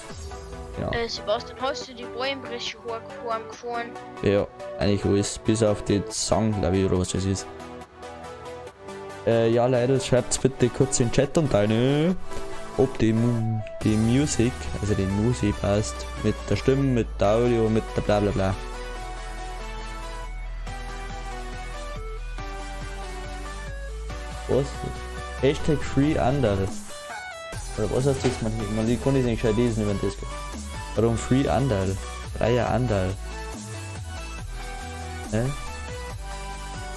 Ja. Sebastian, hast du die Bäumbreche hochgefahren? Ja, eigentlich alles, bis auf den Song, glaube ich, oder was das ist. Ja, leider, schreibt bitte kurz in den Chat und ne, ob die Musik, also die Musik passt, mit der Stimme, mit der Audio, mit der bla bla bla. Was? Hashtag Free Andal. Oder was heißt das? Man kann das nicht gescheit lesen, wenn das geht. Warum Free Andal? Freier Andal.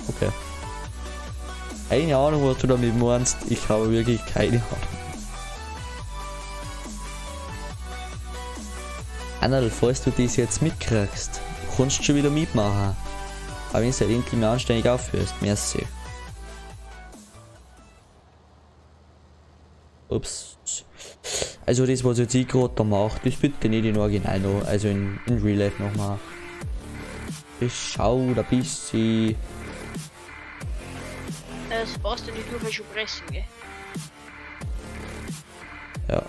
Okay. Keine Ahnung, was du damit meinst. Ich habe wirklich keine Ahnung. Andal, falls du das jetzt mitkriegst, kannst du schon wieder mitmachen. Aber wenn du halt endlich mal anständig aufhörst, merci. Ups. Also das, was jetzt ich gerade da mache, das bitte nicht in Original noch, also in Real Life nochmal. Ich schau da bisschen. Sebastian, ich dürfen schon pressen, gell? Ja.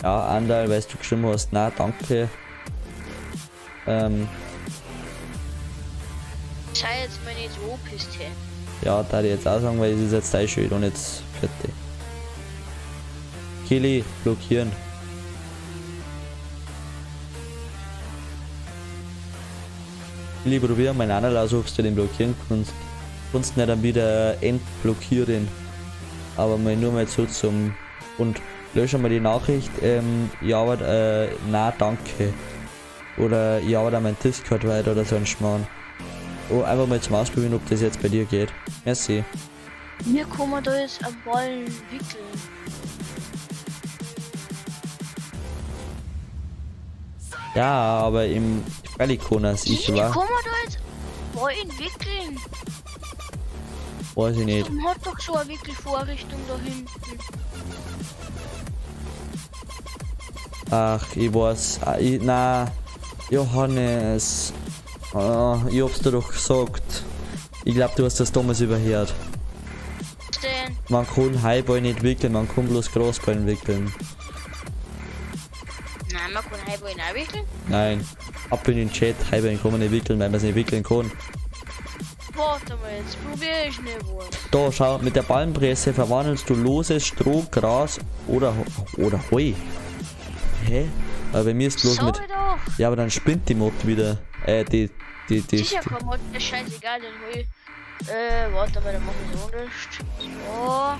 Ja, Andal, weil du geschrieben hast, na danke. Sei jetzt mal nicht so pisst her. Ja, da ich jetzt auch sagen, weil es ist jetzt dein Schuld und jetzt fertig. Kili, blockieren. Kili, probier mal einen anderen aus, ob du den blockieren kannst. Kannst nicht dann wieder entblockieren. Aber mal nur mal so zum. Und lösche mal die Nachricht, ja, aber na danke. Oder ja, aber mein Discord weiter oder so ein Schmarrn. Oh, einfach mal zum Ausprobieren, ob das jetzt bei dir geht. Merci. Mir kann man da jetzt am Ballen wickeln. Ja, aber im Freilikon ich Wie war. kann man da jetzt Ballen wickeln? Weiß ich nicht. Man hat doch so eine Wickelvorrichtung da hinten. Ach, ich weiß. Na, Johannes. Ich hab's dir doch gesagt. Ich glaube, du hast das damals überhört. Was denn? Man kann Highball nicht wickeln, man kann bloß Großball wickeln. Nein, man kann Highball nicht wickeln. Nein. Ab in den Chat, Highball kann man nicht wickeln, weil man es nicht wickeln kann. Warte mal, jetzt probiere ich nicht wohl. Da, schau, mit der Ballenpresse verwandelst du loses Stroh, Gras oder Heu. Hä? Aber bei mir ist bloß mit. Sorry doch. Ja, aber dann spinnt die Mod wieder. Sicher kann man, das ist scheißegal, den Heu. Warte mal, dann machen wir so nicht. So,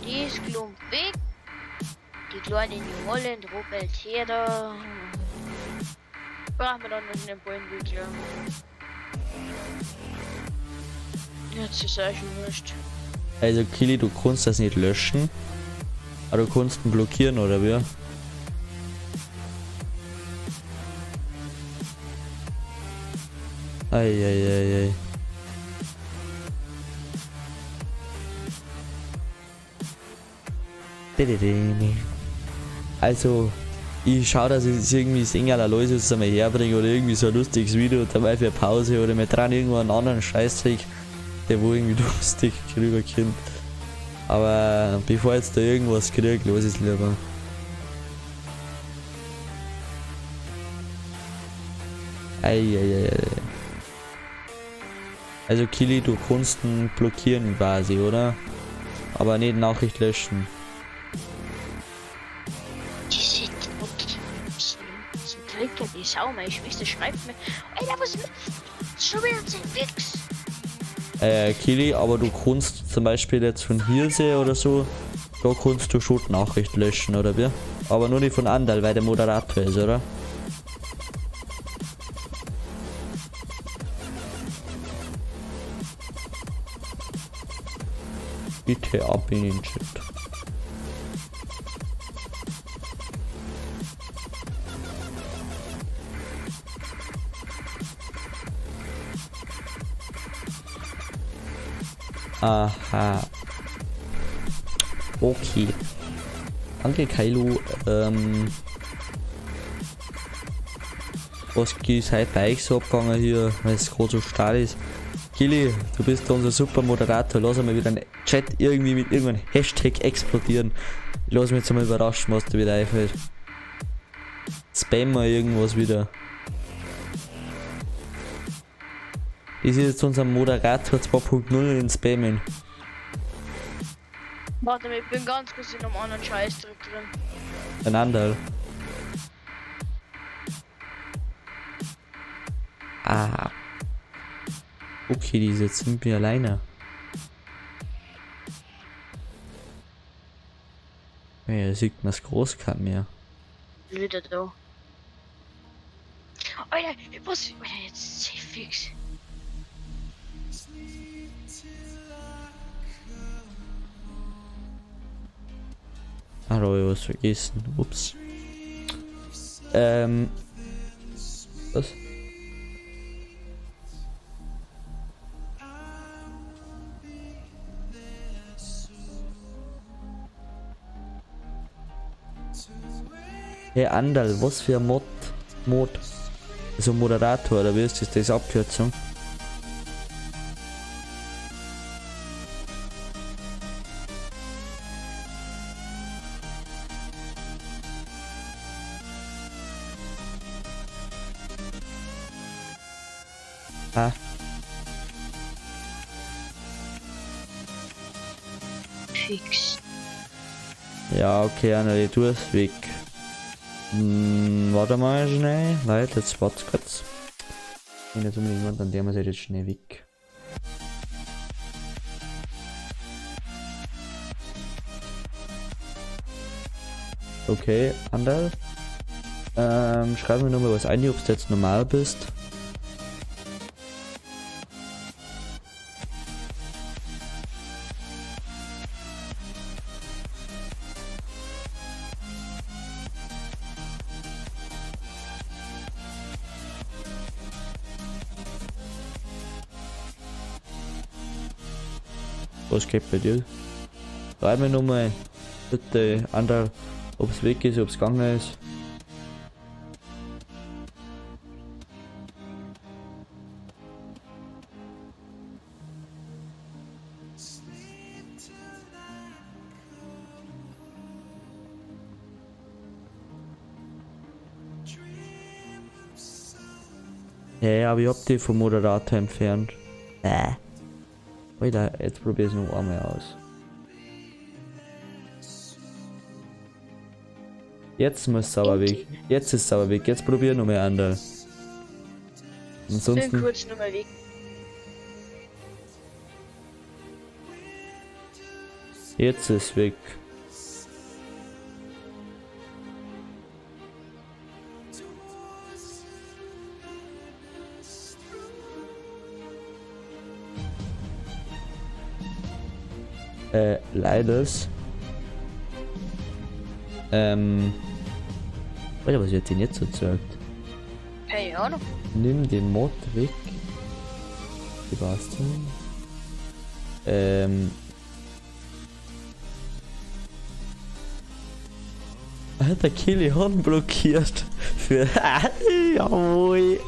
die ist Klump weg. Die kleine New Holland ruppelt her da. Brauchen wir dann noch einen Ballenwickler. Jetzt ist es schon wurscht. Also Kili, du kannst das nicht löschen. Aber du kannst ihn blockieren, oder wie? Eieiei. Also, ich schaue, dass ich das irgendwie Single Aloysius einmal herbringe oder irgendwie so ein lustiges Video dabei für Pause oder mir dran irgendwo einen anderen Scheißtrick, der wo irgendwie lustig rüberkommt. Aber bevor jetzt da irgendwas kriegt, los ist lieber. Eieiei. Also Kili, du kannst ihn blockieren quasi, oder? Aber nicht Nachricht löschen. Diese Tricker, die Sau, meine Schwester schreibt mir. Alter, was ist schon wieder ein Fix? Kili, aber du kannst zum Beispiel jetzt von Hirse oder so, da kannst du schon Nachricht löschen, oder wie? Aber nur nicht von Andal, weil der Moderator ist, oder? Bitte ab in den Chat. Aha. Okay. Danke, Kylo. Was ist heute bei euch so abgegangen hier, weil es gerade so stark ist? Kili, du bist unser super Moderator. Lass mal wieder einen Chat irgendwie mit irgendeinem Hashtag explodieren. Lass mich jetzt mal überraschen, was da wieder einfällt. Spam mal irgendwas wieder. Das ist jetzt unser Moderator 2.0 in Spammen. Warte mal, ich bin ganz kurz in einem anderen Scheißdruck drin. Ein Andal. Ah. Okay, die jetzt sind wir alleine. Ja, sieht man das Großkant mehr. Wieder da. Alter, was? Alter, jetzt safe fix. Ah, da hab ich was vergessen. Ups. Was? Hey Andal, was für ein Mod? Also Moderator, oder wie ist das Abkürzung? Ah. Fix. Ja, okay, Andal, du bist weg. Warte mal schnell, weil jetzt warte kurz. Wenn jetzt unbedingt jemand, dann der muss jetzt schnell weg. Okay, Andal. Schreib mir nochmal was ein, ob du jetzt normal bist. Was geht bei dir? Schreib mir nochmal bitte, Andal, ob es weg ist, ob es gegangen ist. Hey, aber ich hab die vom Moderator entfernt. Alter, jetzt probier es noch einmal aus. Jetzt muss es aber weg. Jetzt ist es aber weg. Jetzt probier noch mal andere. Bin Ansonsten. kurz nochmal weg. Jetzt ist es weg. Leiders. Alter, was wird denn jetzt erzeugt? Keine Ahnung. Nimm den Mod weg. Sebastian. Hat der Kili Horn blockiert. Für. Jawohl.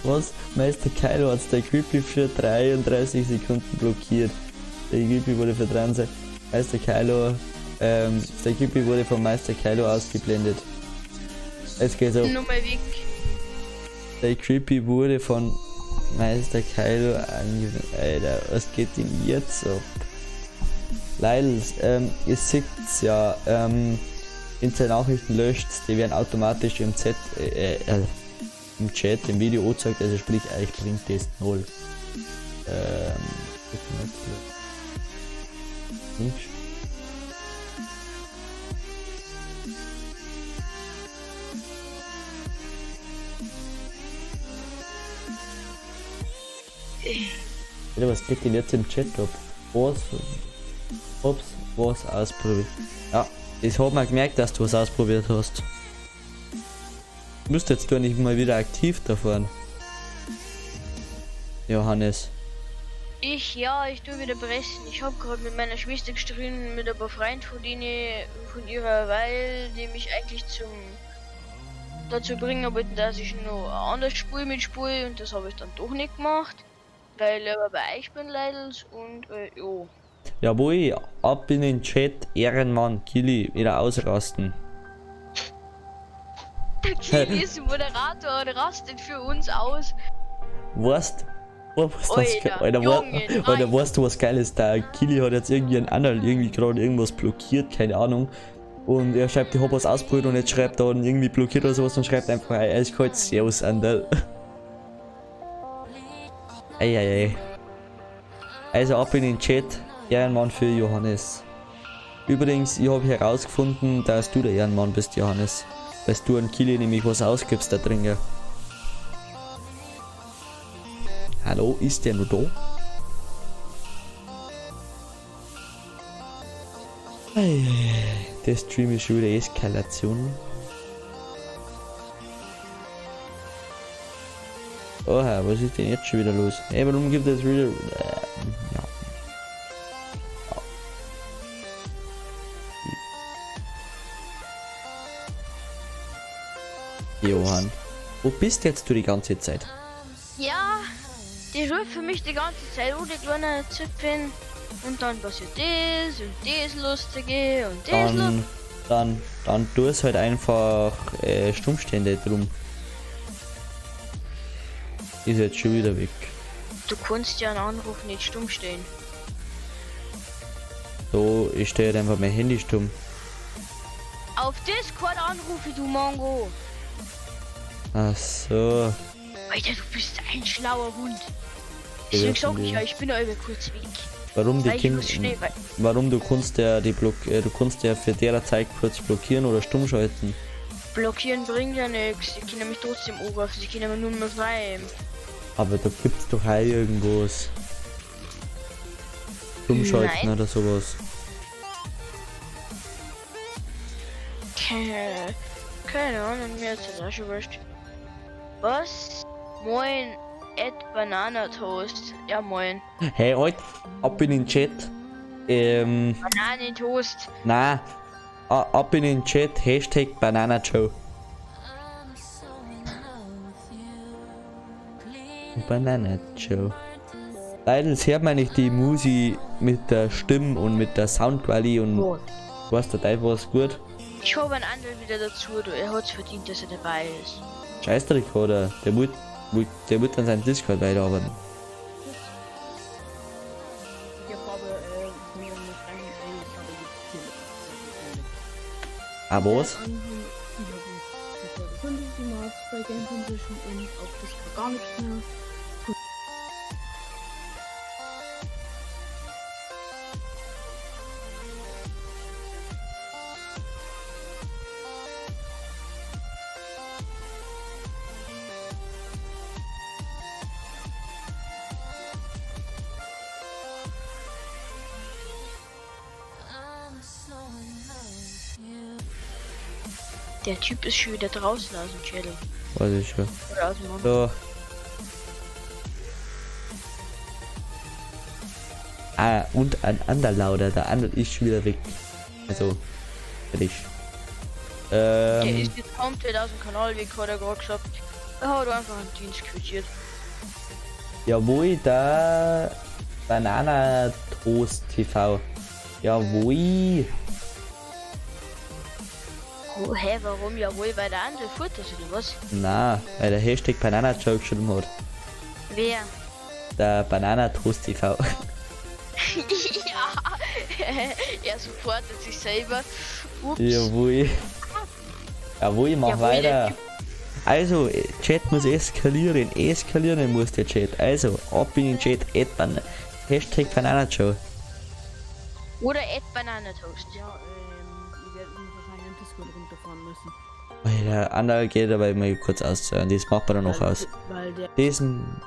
Was? Meister Kylo hat der Creepy für 33 Sekunden blockiert. Der Creepy wurde für 23. Meister Kylo. Der Creepy wurde von Meister Kylo ausgeblendet. Es geht so. Nochmal weg. Der Creepy wurde von Meister Kylo angeblendet. Alter, was geht denn jetzt so? Leidels, ihr seht's ja, Nachrichten löscht, die werden automatisch im im Chat, im Video angezeigt, also sprich, euch bringt das 0. Nicht. Alter, was geht denn jetzt im Chat ab? Was ausprobiert? Ja, ich hab mal gemerkt, dass du was ausprobiert hast. Müsstest du nicht mal wieder aktiv davon? Johannes. Ich tue wieder pressen. Ich habe gerade mit meiner Schwester gestritten, mit ein paar Freunden von ihrer, weil die mich eigentlich dazu bringen wollten, dass ich noch ein anderes Spiel mitspiele, und das habe ich dann doch nicht gemacht, weil ich aber bei euch bin, Leidels, und ja. Jawohl, ab in den Chat, Ehrenmann, Kili, wieder ausrasten. Der Kili ist Moderator und rastet für uns aus. Weißt Alter, Junge, weißt du was Geiles? Der Kili hat jetzt irgendwie ein Anderl irgendwie gerade irgendwas blockiert, keine Ahnung. Und er schreibt, ich hab was ausprobiert, und jetzt schreibt er dann irgendwie blockiert oder sowas und schreibt einfach eiskalt Servus Anderl. Eieiei. Also ab in den Chat, Ehrenmann für Johannes. Übrigens, ich habe herausgefunden, dass du der Ehrenmann bist, Johannes. Weil du an Kili nämlich was ausgibst da drin. Hallo, ist der nur da? Der Stream ist schon wieder Eskalation. Oha, was ist denn jetzt schon wieder los? Ey, warum gibt es wieder... Johann, wo bist jetzt du die ganze Zeit? Ja, die rufen mich die ganze Zeit, oh, die kleine Zipfin. Und dann passiert das und das Lustige und das Lustige. Dann tu es halt einfach Stummstände drum. Ist jetzt schon wieder weg. Du kannst ja einen Anruf nicht stumm stellen. So, ich stelle einfach mein Handy stumm. Auf Discord anrufe, du Mongo. Ach so. Alter, du bist ein schlauer Hund. Deswegen sag ich ja, ich bin aber kurz weg. Warum die Weil ich Kinder? muss schnell weiter. Warum du kannst ja du kannst ja für derer Zeit kurz blockieren oder stumm schalten. Blockieren bringt ja nichts. Sie können mich trotzdem anrufen, sie können mich nur mehr frei. Aber da gibt's doch auch irgendwas. Stumm schalten Nein. oder sowas. Keine Ahnung, mir ist das auch schon wurscht. Was? Moin, Banana Toast. Ja, moin. Hey, Alt, ab in den Chat. Bananentoast. Na, ab in den Chat, Hashtag Banana Joe. Banana Joe. Leider hört man nicht die Musi mit der Stimme und mit der Soundqualität und Oh. weißt du, da was gut. Ich hole einen anderen wieder dazu, du. Er hat's verdient, dass er dabei ist. Scheißdreck, oder? Der wird an seinem Discord weiterarbeiten. Ich habe mir noch Ah, was? Ich habe gefunden, die Marks bei Game Transition und auf das gar nichts mehr. Der Typ ist schon wieder draußen aus dem Channel. Weiß ich schon. Oder aus dem Mund. So. Ah, und ein Underlauder. Der andere ist schon wieder weg. Also, fertig. Der ist jetzt komplett aus dem Kanal weg, hat er gerade gesagt. Er hat einfach einen Dienst quittiert. Jawohl, da Banana Toast TV. Jawohl. Oh, hä, warum? Jawohl, weil der andere fort ist, oder was? Na, weil der Hashtag Banana Joke geschrieben hat. Wer? Der Banana Toast TV. Ja, er supportet sich selber. Ups. Jawohl. Jawohl, mach Jawohl, weiter. Also, Chat muss eskalieren. Eskalieren muss der Chat. Also, ab in den Chat. Hashtag Banana Joe. Oder Banana Toast. Ja, ich werde wahrscheinlich einen Discord runterfahren müssen. Der andere geht aber mal kurz auszuhören. Das macht man dann noch aus. Weil der Diesen.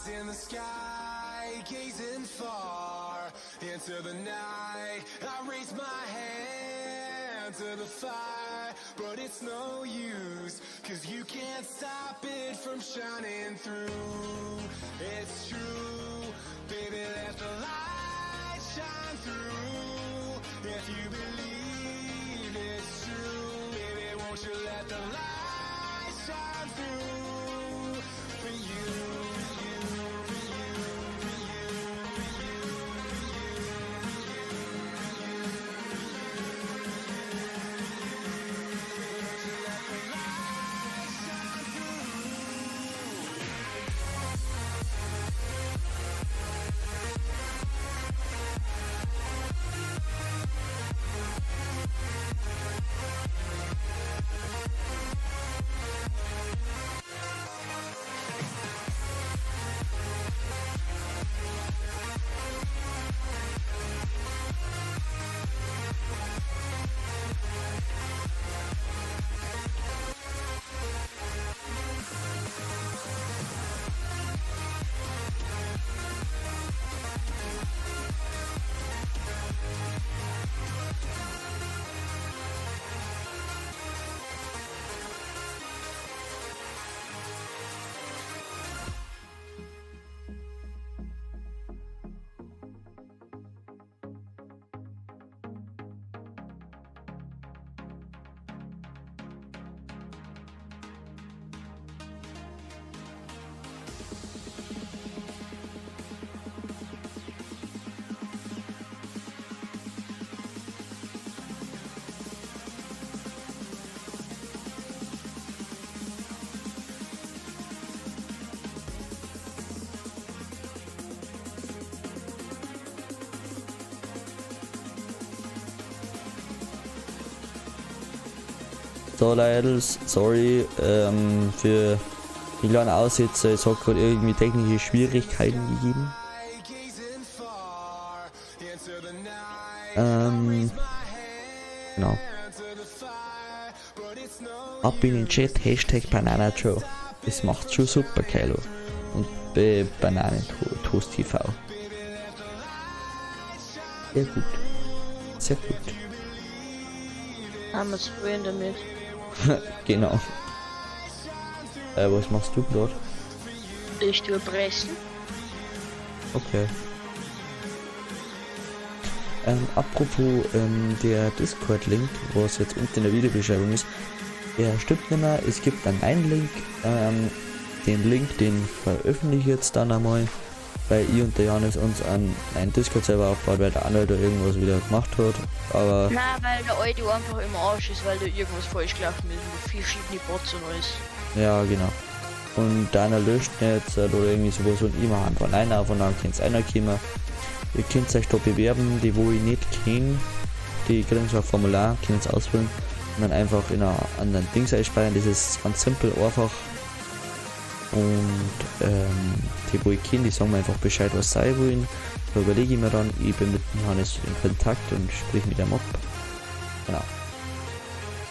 In the sky, gazing far into the night, I raise my hand to the fire, but it's no use, 'cause you can't stop it from shining through. It's true, baby, let the light shine through. If you believe it's true, baby, won't you let the light shine through for you. So Leute, sorry für die kleinen Aussätze. Es hat gerade irgendwie technische Schwierigkeiten gegeben. Genau. Ab in den Chat, Hashtag Banana Joe. Das macht schon super, Kylo. Und bei Banane Toast TV. Sehr gut. Sehr gut. Haben wir es vorhin damit. Genau. Was machst du dort? Ich tue pressen. Okay. Apropos der Discord-Link, was jetzt unten in der Videobeschreibung ist, der stimmt nicht mehr. Es gibt dann einen Link. Den Link, den veröffentliche ich jetzt dann einmal, weil ich und der Janis uns an einen Discord-Server aufbaut, weil der andere da irgendwas wieder gemacht hat. Aber Na, weil der alte einfach immer Arsch ist, weil da irgendwas falsch gelaufen ist. Mit viel verschiedene Bots und alles. ja, genau. Und deiner löscht jetzt oder irgendwie sowas und immer einfach einer, von dann kennt einer kommen. Ihr könnt euch da bewerben, die wo ich nicht kenne, die kriegen so ein Formular, können es ausfüllen und dann einfach in einer anderen Dings einspeichern. Das ist ganz simpel, einfach. Und die wo ich kenne, die sagen mir einfach Bescheid, was sei wollen. Da überlege ich mir dann, ich bin mit dem Hannes in Kontakt und sprich mit dem ab. Genau.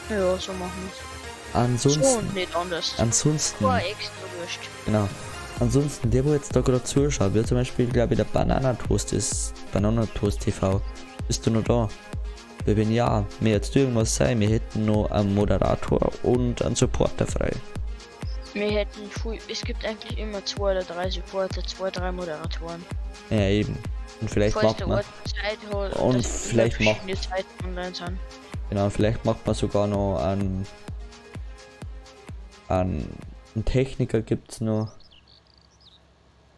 Ja, so machen wir's. Ansonsten, So und nicht anders. ansonsten, War extra wurscht. genau. Ansonsten, der wo jetzt da gerade zuschaut, wie zum Beispiel, glaube ich, der Bananatoast ist, Bananatoast TV. Bist du noch da? Weil wenn ja, mir jetzt irgendwas sein, wir hätten noch einen Moderator und einen Supporter frei. Wir hätten es gibt eigentlich immer 2 oder 3 Supporter, 2, 3 Moderatoren. Ja, eben. Und vielleicht Falls macht der man, Ort Zeit hat, Und dass vielleicht immer macht- verschiedene Zeiten online sind. genau, vielleicht macht man sogar noch einen Techniker gibt's noch.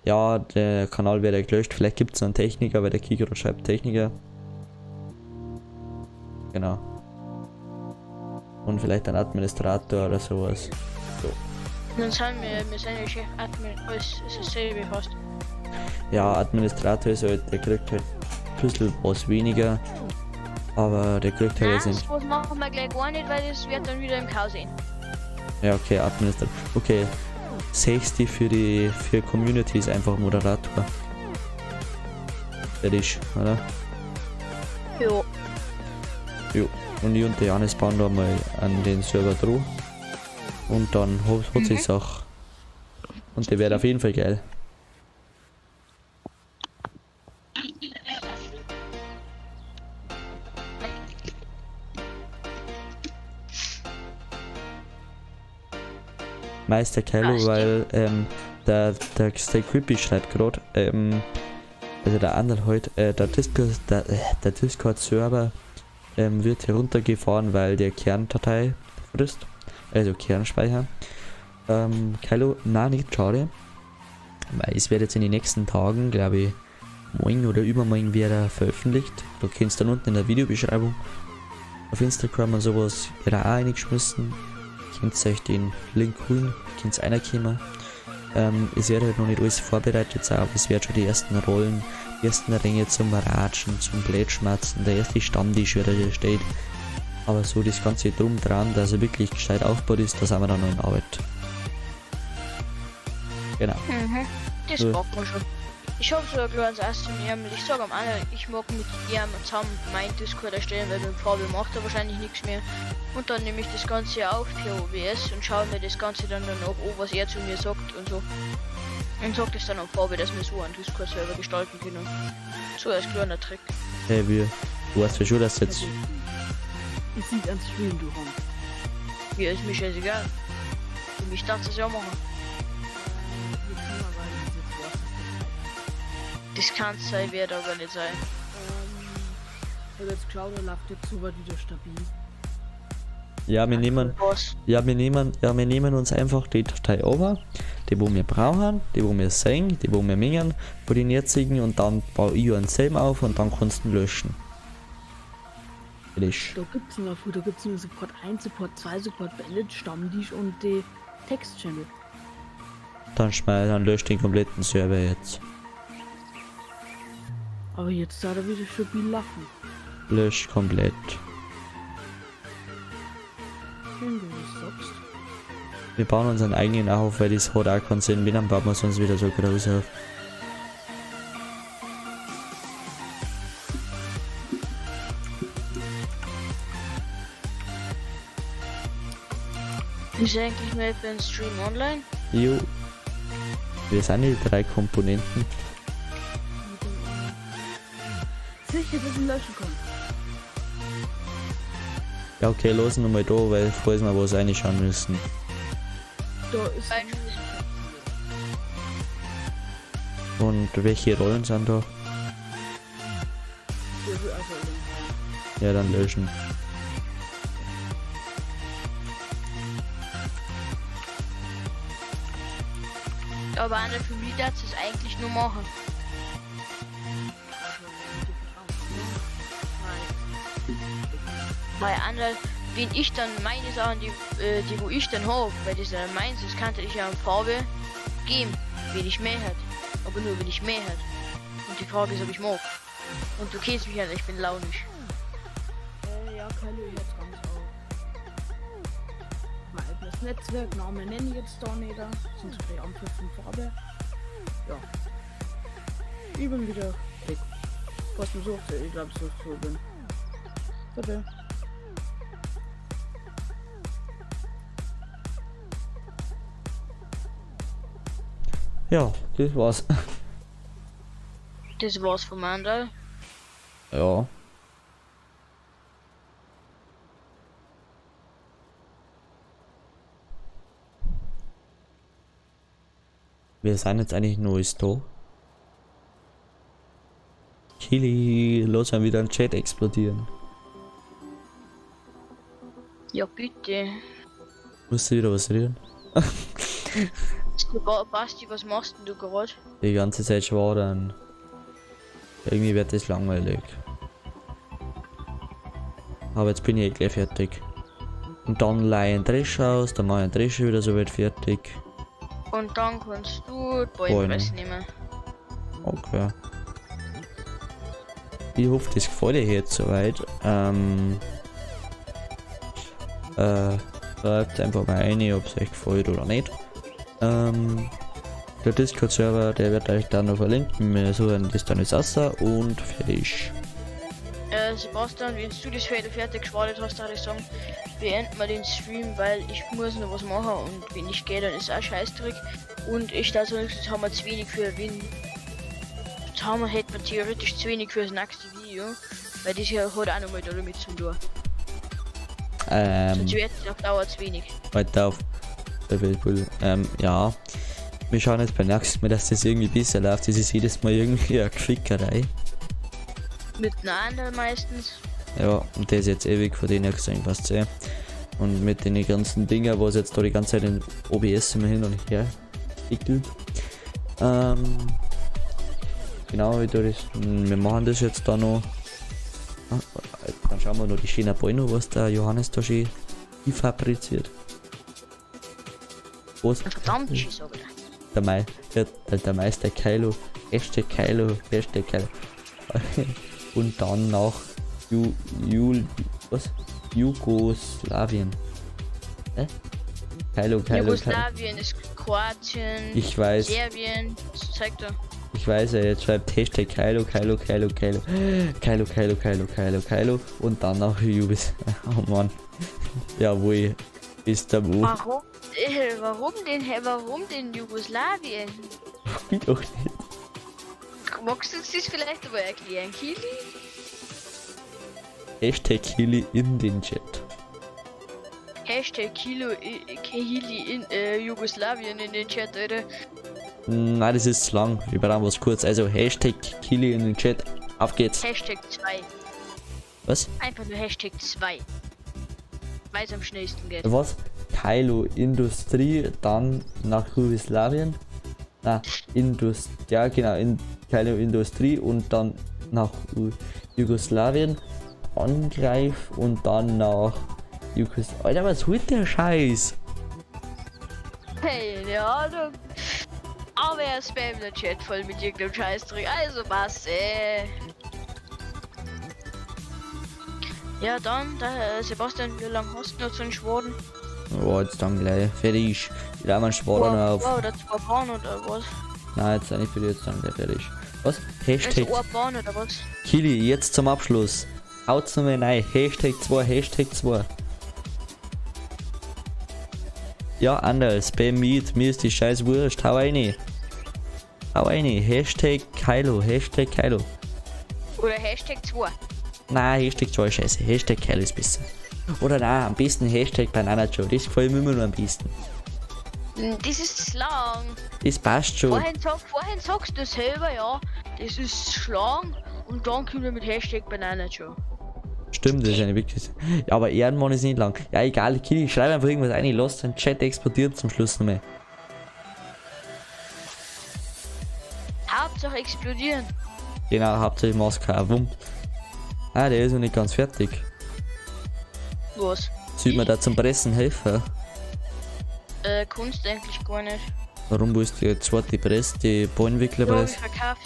Ja, der Kanal wird ja gelöscht. Vielleicht gibt es noch einen Techniker, weil der Kiko schreibt Techniker. Genau. Und vielleicht ein Administrator oder sowas. Dann sind wir sind ja Chef Admin, alles ist dasselbe fast. Ja, Administrator ist halt, der kriegt halt ein bisschen was weniger. Aber der kriegt halt Nein, jetzt nicht. das machen wir gleich gar nicht, weil das wird dann wieder im Chaos sein. Ja, okay, Administrator. Okay. 60 für Community ist einfach Moderator. Fertig, oder? Jo. Jo. Und ich und der Janis bauen da mal an den Server dran. Und dann hat sich's auch. Und der wird auf jeden Fall geil. Meister Kylo, Ah, weil der Stay Creepy schreibt gerade, also der andere halt, der Discord-Server wird heruntergefahren, weil der Kerndatei frisst, also Kernspeicher. Kylo, nein, nicht schade, weil es wird jetzt in den nächsten Tagen, glaube ich, morgen oder übermorgen wieder veröffentlicht. Du kennst dann unten in der Videobeschreibung auf Instagram und sowas, wird auch eingeschmissen. Könnt ihr euch den Link holen, könnt ihr reinkommen. Es wird halt noch nicht alles vorbereitet, aber es wird schon die ersten Rollen, die ersten Ringe zum Ratschen, zum Blätschmerzen, der erste Stammtisch wird erstellt. Aber so das ganze drum dran, dass er wirklich gescheit aufgebaut ist, da sind wir dann noch in Arbeit. Genau. Das Ja. mag man schon. Ich hab so ein kleines Astronomieren. Ich sag am anderen, ich mag mit ihm zusammen mein Discord erstellen, weil mit Fabio macht er wahrscheinlich nichts mehr. Und dann nehme ich das Ganze auf per OBS und schaue mir das Ganze dann danach an, was er zu mir sagt und so. Und sagt es dann am Fabio, dass wir so einen Discord-Server gestalten können. So als kleiner Trick. Hey, du weißt ja schon, dass jetzt. Ich sieht ans Stream, du Hund. Mir ist mir scheißegal. Für mich darf das ja machen. Das kann sein, wird aber nicht sein. Ich habe jetzt geschaut, er läuft jetzt so weit wieder stabil. Ja, wir nehmen. Was? Ja, wir nehmen uns einfach die Datei over, die wo wir brauchen, die wo wir sehen, die wo wir mengen, von den jetzigen und dann baue ich einen selben auf und dann kannst du ihn löschen. Fertig. Da gibt's noch gut, da gibt's nur Support 1, Support 2, Support beendet, Stammtisch und die Text-Channel. Dann löscht den kompletten Server jetzt. Aber jetzt soll er wieder stabil lachen. Löscht komplett. Wenn du das sagst. Wir bauen unseren eigenen auf, weil das hat auch keinen Sinn. Wenn, dann bauen wir sonst wieder so groß auf. Ist eigentlich nur etwa ein Stream online? Jo. Wir sind die 3 Komponenten. Sicher, dass ich löschen kann. Ja, okay, losen wir mal da, weil falls wir was reinschauen müssen. Da ist Weil- Und welche Rollen sind da? Ja, dann löschen. Aber eine für mich darf es eigentlich nur machen. Weil andere, wenn ich dann meine Sachen, die wo ich dann habe, weil das ja meins ist, kann ich ja eine Farbe geben, wenn ich mehr hat. Aber nur wenn ich mehr hat. Und die Frage ist, ob ich mag. Und du kennst mich ja, ich bin launisch. Ja, Kalle, jetzt ganz auf. Mein eigenes Netzwerk, Namen nenne ich jetzt da nicht, sonst kriege ich Ampel von Farbe. Ja. Ich bin wieder weg. Was man sucht, ich glaube, so bin. Bitte. Ja, das war's. Das war's von Mandel. Ja. Wir sind jetzt eigentlich neues da. Kili, lass mal wieder einen Chat explodieren. Ja, bitte. Musst du wieder was rühren? Basti, was machst denn du gerade? Die ganze Zeit schwer, dann irgendwie wird das langweilig. Aber jetzt bin ich eh gleich fertig. Und dann leihe einen Drescher aus, dann mache ich einen Drescher wieder so weit fertig. Und dann kannst du die Bäume. Bäume nehmen. Okay. Ich hoffe, das gefällt euch jetzt soweit. Schreibt einfach mal rein, ob es euch gefällt oder nicht. Der Discord-Server, der wird euch dann noch verlinken. Wir suchen das dann jetzt aus und fertig. Sebastian, wenn du das heute fertig geschwadet hast, würde ich sagen, beenden wir den Stream, weil ich muss noch was machen und wenn ich gehe, dann ist auch Scheißdreck. Und ich dachte, jetzt haben wir zu wenig für Win. Jetzt hätten wir theoretisch zu wenig für das nächste Video, weil das hier hat auch nochmal damit zu tun. Sonst wird es auf Dauer zu wenig. Weiter auf. Ja. Wir schauen jetzt beim nächsten Mal, dass das irgendwie besser läuft. Das ist jedes Mal irgendwie eine Quickerei. Mit einer anderen meistens. Ja, und der ist jetzt ewig von denen gesehen, passt sehr. Und mit den ganzen Dingen, was jetzt da die ganze Zeit in OBS immer hin und her wickelt. Genau, wir machen das jetzt da noch. Dann schauen wir noch die schönen Bäume, was der Johannes da schon fabriziert. Was? Verdammt, ich sage. Der Meister Kylo, Hashtag Kylo. Und dann nach Jugoslawien. Kylo. Jugoslawien ist Kroatien, Ich weiß. Serbien, das zeigt er. Ich weiß, er jetzt schreibt Hashtag Kylo. Und dann nach Jubis. Oh Mann. Jawohl. Ist der Wo. Warum denn Jugoslawien? Ich doch nicht. Magst du uns das vielleicht aber erklären, Kili? Hashtag Kili in den Chat. Hashtag Kili in Jugoslawien in den Chat, Alter. Nein, das ist zu lang. Wir brauchen was kurz. Also Hashtag Kili in den Chat. Auf geht's. Hashtag 2. Was? Einfach nur Hashtag 2. Weil es am schnellsten geht. Was? Kylo Industrie, dann nach Jugoslawien. Ja genau, Kylo Industrie und dann nach Jugoslawien. Angreif und dann nach Jugoslawien. Alter, was holt der Scheiß? Hey, ja, du. Aber er spammt der Chat voll mit irgendeinem Scheißdreck. Also was, Ja, dann, Sebastian, wie lange hast du noch zu den Schwaden? Oh, jetzt dann gleich. Fertig. Ich lade meinen Schwader noch auf. Wow, oder 2 Bahn oder was? Nein, jetzt nicht für jetzt dann gleich fertig. Was? Hashtag Also 1 Bahn oder was? Kili, jetzt zum Abschluss. Haut's nochmal rein. Hashtag 2. Ja, Anderl, Spam Meet, mir ist die scheiß Wurst. Hau rein. Hashtag Kylo. Oder Hashtag 2. Nein, Hashtag 2 scheiße. Hashtag Kylo ist besser. Oder nein, am besten Hashtag Banana Joe. Das gefällt mir immer nur am besten. Das ist lang. Das passt schon. Vorhin sagst du selber, ja, das ist Schlang und dann kommt er mit Hashtag Bananajoe. Stimmt, das ist eine wirklich. Ja, aber Ehrenmann ist nicht lang. Ja, egal, Kili, schreib einfach irgendwas ein, lass den Chat explodiert zum Schluss nochmal. Hauptsache explodieren. Genau, hauptsächlich Maske, wumm. Ah, der ist noch nicht ganz fertig. Was? Soll mir da zum Pressen helfen? Kunst eigentlich gar nicht. Warum willst du die zweite Presse, die Bohnenwickler Ja, hab ich Presse? verkauft.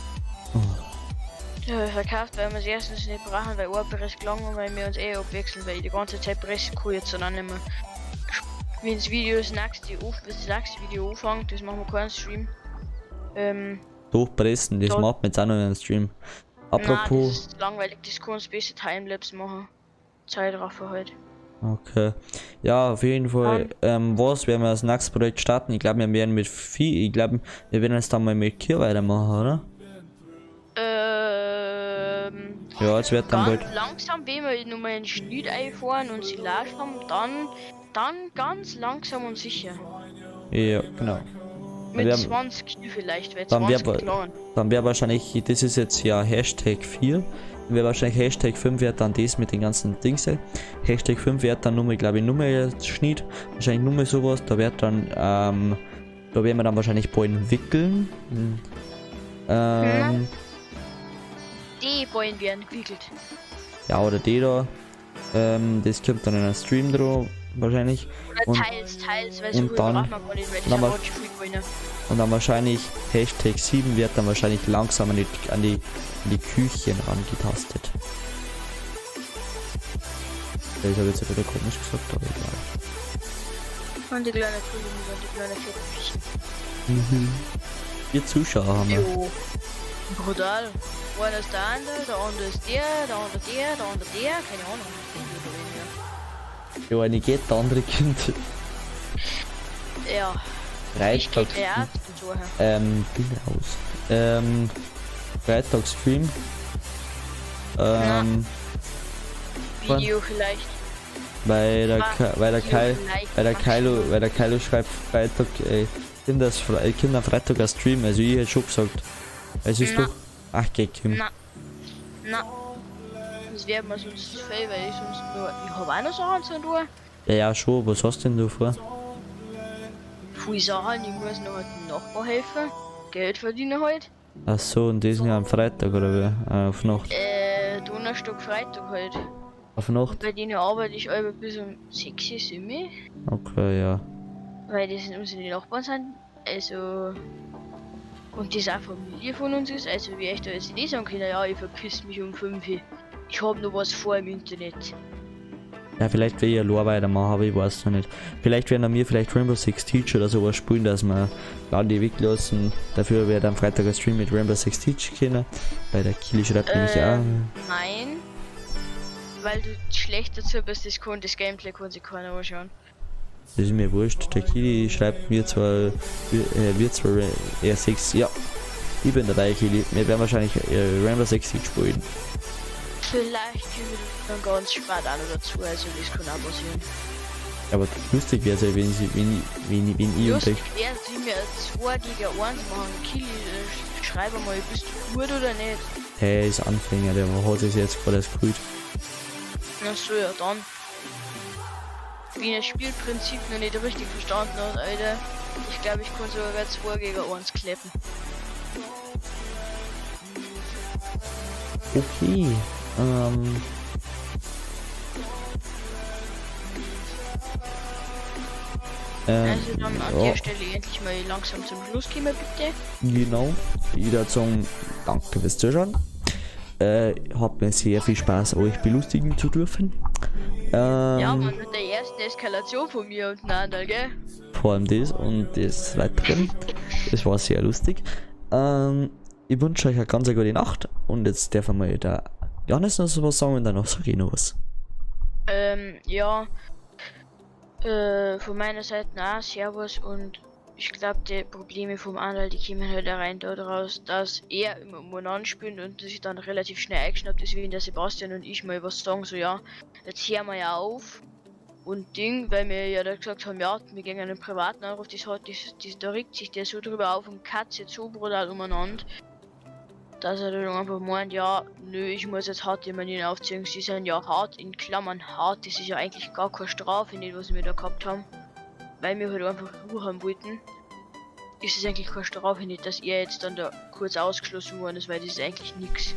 Ja, hab ich verkauft, weil wir es erstens nicht brauchen, weil eine Presse gelangen und weil wir uns abwechseln, weil ich die ganze Zeit Presse kann jetzt dann nicht mehr. Wenn das Video das nächste Video anfängt, das machen wir keinen Stream. Durchpressen, das Ja. macht man jetzt auch noch in einem Stream. Nein, Apropos. das ist langweilig, das kannst du besser Timelapse machen. Zeitraffer halt. Okay. Ja, auf jeden Fall. Was werden wir als nächstes Projekt starten? Ich glaube, wir werden mit Vieh. Ich glaube, wir werden jetzt dann mal mit Kier weitermachen, oder? Ja, es wird dann Ganz bald. langsam, wenn wir nochmal einen Schnitt einfahren und Silage haben, dann ganz langsam und sicher. Ja, genau. Mit Wir haben- 20 Kilo vielleicht, weil Dann 20 wär- klein. Dann wäre wahrscheinlich, das ist jetzt ja Hashtag 4. Dann wäre wahrscheinlich Hashtag 5 wird dann das mit den ganzen Dings sein. Hashtag 5 wird dann nur mal, glaube ich, nur mal Schnitt. Wahrscheinlich nur mal sowas. Da wird dann, da werden wir dann wahrscheinlich Ballen wickeln. Die Ballen werden gewickelt. Ja, oder die da. Das kommt dann in einen Stream drauf, wahrscheinlich. Oder Und- teils, weil so und viel dann- braucht man gar nicht, weil dann ich mal- habe schon viel Ballen. Und dann wahrscheinlich Hashtag 7 wird dann wahrscheinlich langsam an die Küchen rangetastet. Ja, ich habe jetzt wieder komisch gesagt, aber egal. Und die kleine Kugeln und die kleine Fettfichen. 4 Zuschauer haben wir. Jo. Brutal. Einer ist der andere ist der andere der andere der, keine Ahnung. Ja, eine geht, der andere kommt. Ja, ich Freitag. geh gleich auf vorher. Bin raus. Freitag Stream. Video vielleicht. Weil der Video vielleicht. Kylo schreibt Freitag, Kinder Freitag ein Stream, also ich hätte schon gesagt. Es ist Na. doch. Ach, geh, Kim. Na. Das werden wir sonst viel, weil ich sonst nur. Ich habe auch noch Sachen zu tun. Ja, schon, was hast denn du vor? Viele Sachen, ich muss noch halt dem Nachbar helfen. Geld verdienen halt. Ach so, und das ist ja am Freitag oder wie? Auf Nacht. Donnerstag, Freitag halt. Auf Nacht? Bei denen arbeite ich aber bis um 6 Uhr, 7 Uhr. Okay, ja. Weil das sind unsere Nachbarn sind. Also. Und das auch Familie von uns ist. Also wie ich da jetzt nicht sagen kann, ja, ich verpiss mich um 5 Uhr. Ich habe noch was vor im Internet. Ja, vielleicht will ich ja Lore weitermachen, aber ich weiß noch nicht. Vielleicht werden wir vielleicht Rainbow Six Siege oder sowas spielen, dass wir Landi weglassen. Dafür wird am Freitag ein Stream mit Rainbow Six Siege können. Weil der Kili schreibt nämlich auch. Nein. Weil du schlecht dazu bist, das Gameplay kann sich keiner anschauen. Das ist mir wurscht. Der Kili schreibt mir zwar, wir zwar R6. Ja, ich bin dabei, Kili. Wir werden wahrscheinlich Rainbow Six Siege spielen. Vielleicht können wir dann ganz spät auch noch dazu, also das kann auch passieren. Aber lustig wäre es ja, wenn ich und Lustig euch. wäre, wenn wir 2 gegen 1 machen. Kili, schreib mal, bist du gut oder nicht? Hey, ist Anfänger, der hat sich jetzt gerade erst geholt. Na so, ja dann. Wenn das Spielprinzip noch nicht richtig verstanden hat, Alter. Ich glaube, ich kann sogar 2 gegen 1 klappen. Okay. Also dann an ja, der Stelle endlich mal langsam zum Schluss kommen, bitte. genau. Ich würde sagen, danke fürs Zuschauen. Hat mir sehr viel Spaß, euch belustigen zu dürfen. Ja, man, mit der ersten Eskalation von mir und Nandal, gell? Vor allem das und das Weitere. Das war sehr lustig. Ich wünsche euch eine ganz gute Nacht und jetzt darf mal der Johannes noch so was sagen und danach sage ich noch was. Ja. Von meiner Seite auch Servus und ich glaube, die Probleme vom Anwalt, die kommen halt rein daraus, dass er immer umeinander spielt und sich dann relativ schnell eingeschnappt ist, wie der Sebastian und ich mal was sagen, so ja, jetzt hören wir ja auf. Und Ding, weil wir ja da gesagt haben, ja, wir gehen einen privaten Anruf, da regt sich der so drüber auf und katzt jetzt so brutal umeinander, dass er dann einfach meint, ja, nö, ich muss jetzt hart jemanden aufziehen. Sie sind ja hart, in Klammern hart, das ist ja eigentlich gar keine Strafe, nicht was wir da gehabt haben, weil wir halt einfach Ruhe haben wollten. Ist es eigentlich keine Strafe, nicht, dass er jetzt dann da kurz ausgeschlossen worden ist, weil das ist eigentlich nichts.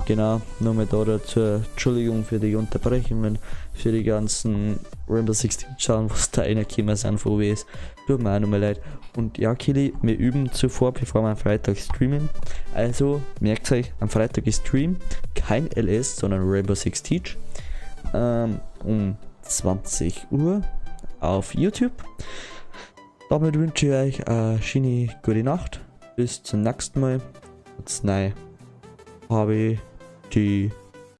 Genau, nochmal da dazu, Entschuldigung für die Unterbrechungen, für die ganzen Rainbow Six Schauen, was da reingekommen sind von OBS. Tut mir auch nochmal leid. Und ja, Kili, wir üben zuvor, bevor wir am Freitag streamen. Also, merkt euch, am Freitag ist Stream, kein LS, sondern Rainbow Six Teach. Um 20 Uhr auf YouTube. Damit wünsche ich euch eine schöne gute Nacht. Bis zum nächsten Mal. Jetzt neu habe ich die